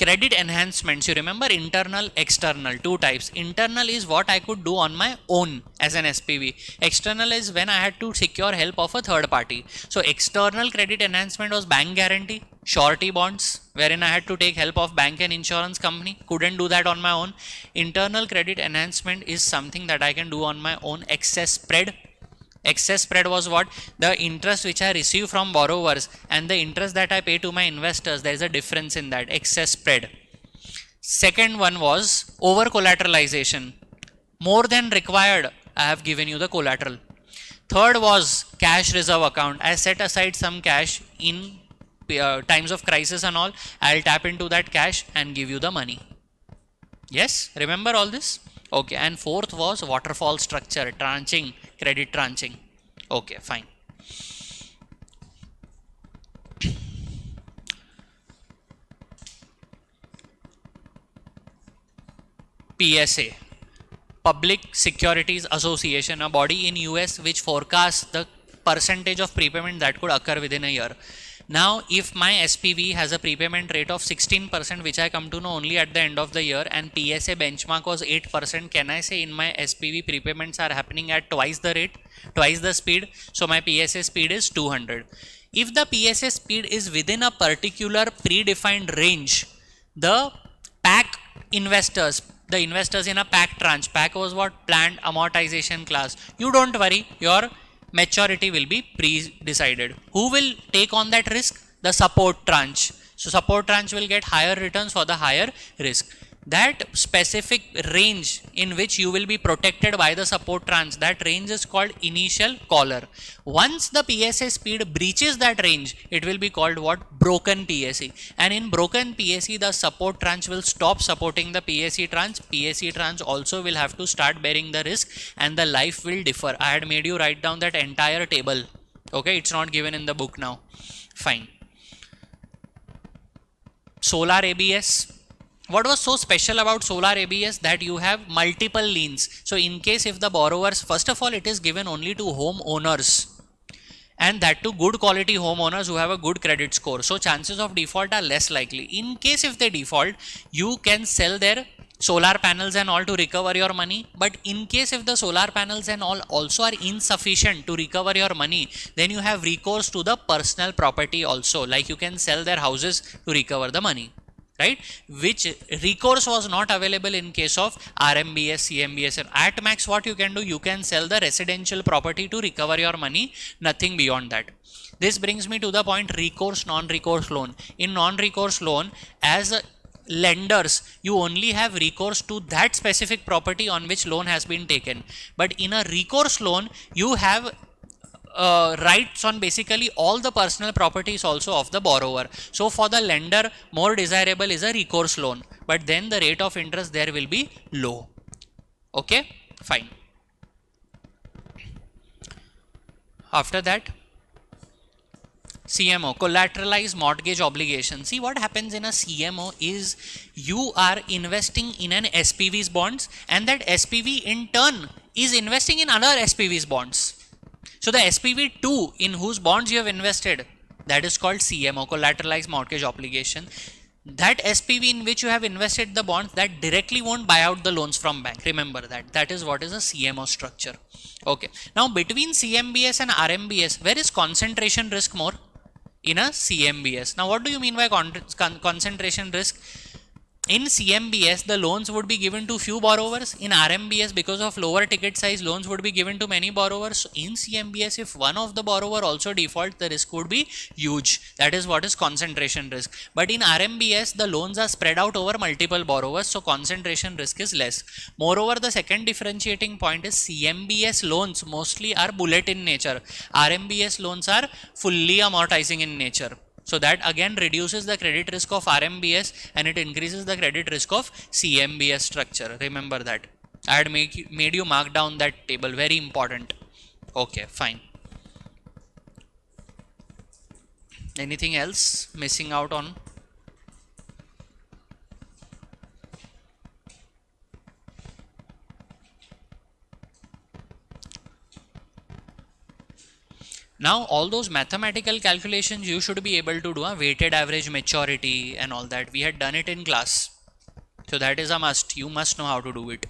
credit enhancements, you remember internal, external, two types. Internal is what I could do on my own as an SPV. External is when I had to secure help of a third party. So external credit enhancement was bank guarantee, surety bonds, wherein I had to take help of bank and insurance company. Couldn't do that on my own. Internal credit enhancement is something that I can do on my own. Excess spread. Excess spread was what? The interest which I receive from borrowers and the interest that I pay to my investors. There is a difference in that. Excess spread. Second one was over collateralization. More than required, I have given you the collateral. Third was cash reserve account. I set aside some cash in times of crisis and all. I'll tap into that cash and give you the money. Yes, remember all this? Okay, and fourth was waterfall structure, tranching, credit tranching. Okay, fine. PSA, Public Securities Association, a body in US which forecasts the percentage of prepayment that could occur within a year. Now, if my SPV has a prepayment rate of 16%, which I come to know only at the end of the year, and PSA benchmark was 8%, can I say in my SPV prepayments are happening at twice the rate, twice the speed? So my PSA speed is 200. If the PSA speed is within a particular predefined range, the PAC investors, the investors in a PAC tranche, PAC was what? Planned amortization class. You don't worry, your maturity will be pre-decided. Who will take on that risk? The support tranche. So support tranche will get higher returns for the higher risk. that specific range in which you will be protected by the support tranche, that range is called initial collar. Once the PSA speed breaches that range, it will be called what? Broken PSE. And in broken PSE, the support tranche will stop supporting the PSE tranche. PSE tranche also will have to start bearing the risk, and the life will differ. I had made you write down that entire table. Okay, it's not given in the book now. Fine. Solar ABS. What was so special about solar ABS? That you have multiple liens. So in case if the borrowers, first of all, it is given only to homeowners, and that to good quality homeowners who have a good credit score. So chances of default are less likely. In case if they default, you can sell their solar panels and all to recover your money. But in case if the solar panels and all also are insufficient to recover your money, then you have recourse to the personal property also, like you can sell their houses to recover the money, right? Which recourse was not available in case of RMBS, CMBS. At max what you can do, you can sell the residential property to recover your money, nothing beyond that. This brings me to the point recourse, non-recourse loan. In non-recourse loan, as lenders, you only have recourse to that specific property on which loan has been taken. But in a recourse loan, you have rights on basically all the personal properties also of the borrower. So for the lender, more desirable is a recourse loan, but then the rate of interest there will be low. Okay, fine. After that, CMO, collateralized mortgage obligation. See, what happens in a CMO is you are investing in an SPV's bonds, and that SPV in turn is investing in other SPV's bonds. So the SPV2 in whose bonds you have invested, that is called CMO, collateralized mortgage obligation. That SPV in which you have invested the bonds, that directly won't buy out the loans from bank. Remember that. That is what is a CMO structure. Okay. Now between CMBS and RMBS, where is concentration risk more? In a CMBS. Now what do you mean by concentration risk? In CMBS, the loans would be given to few borrowers. In RMBS, because of lower ticket size, loans would be given to many borrowers. So in CMBS, if one of the borrower also default, the risk would be huge. That is what is concentration risk. But in RMBS, the loans are spread out over multiple borrowers, so concentration risk is less. Moreover, the second differentiating point is CMBS loans mostly are bullet in nature. RMBS loans are fully amortizing in nature. So that again reduces the credit risk of RMBS and it increases the credit risk of CMBS structure. Remember that. I had made you mark down that table. Very important. Okay, fine. Anything else missing out on? Now all those mathematical calculations you should be able to do, a weighted average maturity and all that. We had done it in class. So that is a must. You must know how to do it.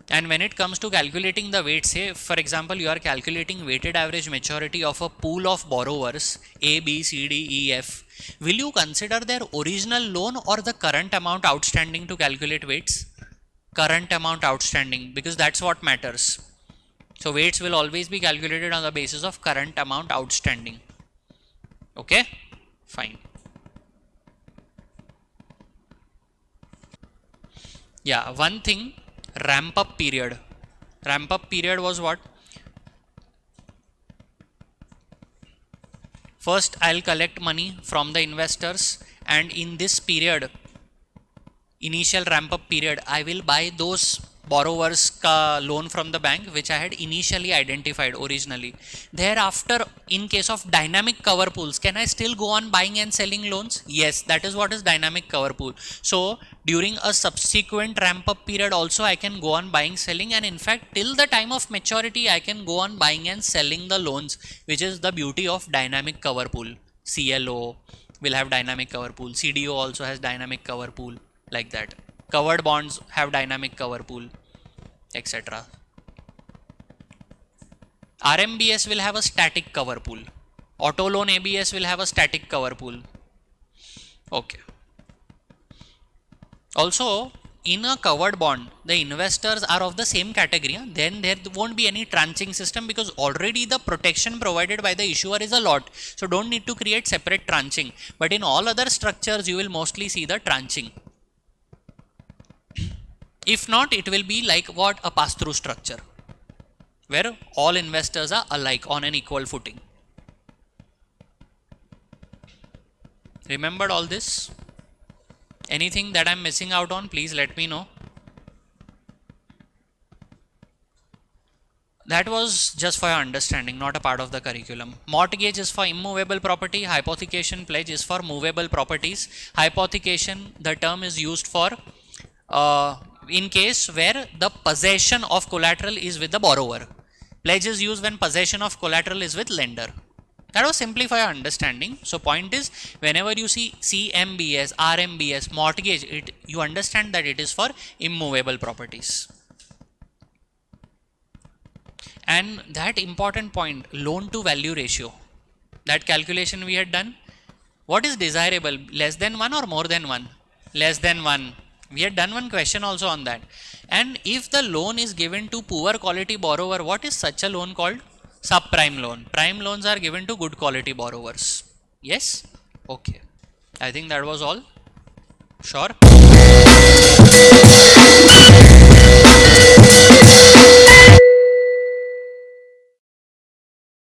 And when it comes to calculating the weight, say for example you are calculating weighted average maturity of a pool of borrowers A, B, C, D, E, F. Will you consider their original loan or the current amount outstanding to calculate weights? Current amount outstanding, because that's what matters. So weights will always be calculated on the basis of current amount outstanding. Okay, fine. Yeah, one thing, ramp up period. Ramp up period was what? First, I'll collect money from the investors, and in this period, initial ramp up period, I will buy those borrowers ka loan from the bank which I had initially identified originally. Thereafter, in case of dynamic cover pools, can I still go on buying and selling loans? Yes, that is what is dynamic cover pool. So during a subsequent ramp up period also I can go on buying, selling, and in fact till the time of maturity I can go on buying and selling the loans, which is the beauty of dynamic cover pool. CLO will have dynamic cover pool. CDO also has dynamic cover pool, like that. Covered bonds have dynamic cover pool, etc. RMBS will have a static cover pool. Auto loan ABS will have a static cover pool. Okay. Also, in a covered bond, the investors are of the same category. Then there won't be any tranching system because already the protection provided by the issuer is a lot. So don't need to create separate tranching. But in all other structures, you will mostly see the tranching. If not, it will be like what? A pass-through structure, where all investors are alike on an equal footing. Remembered all this? Anything that I'm missing out on, please let me know. That was just for your understanding, not a part of the curriculum. Mortgage is for immovable property. Hypothecation pledge is for movable properties. Hypothecation, the term is used for in case where the possession of collateral is with the borrower. Pledge is used when possession of collateral is with lender. That was simply for your understanding. So point is, whenever you see CMBS, RMBS, mortgage, you understand that it is for immovable properties. And that important point, loan to value ratio, that calculation we had done, what is desirable, less than 1 or more than 1? Less than 1. We had done one question also on that. And if the loan is given to poor quality borrower, what is such a loan called? Subprime loan. Prime loans are given to good quality borrowers. Yes? Okay. I think that was all. Sure.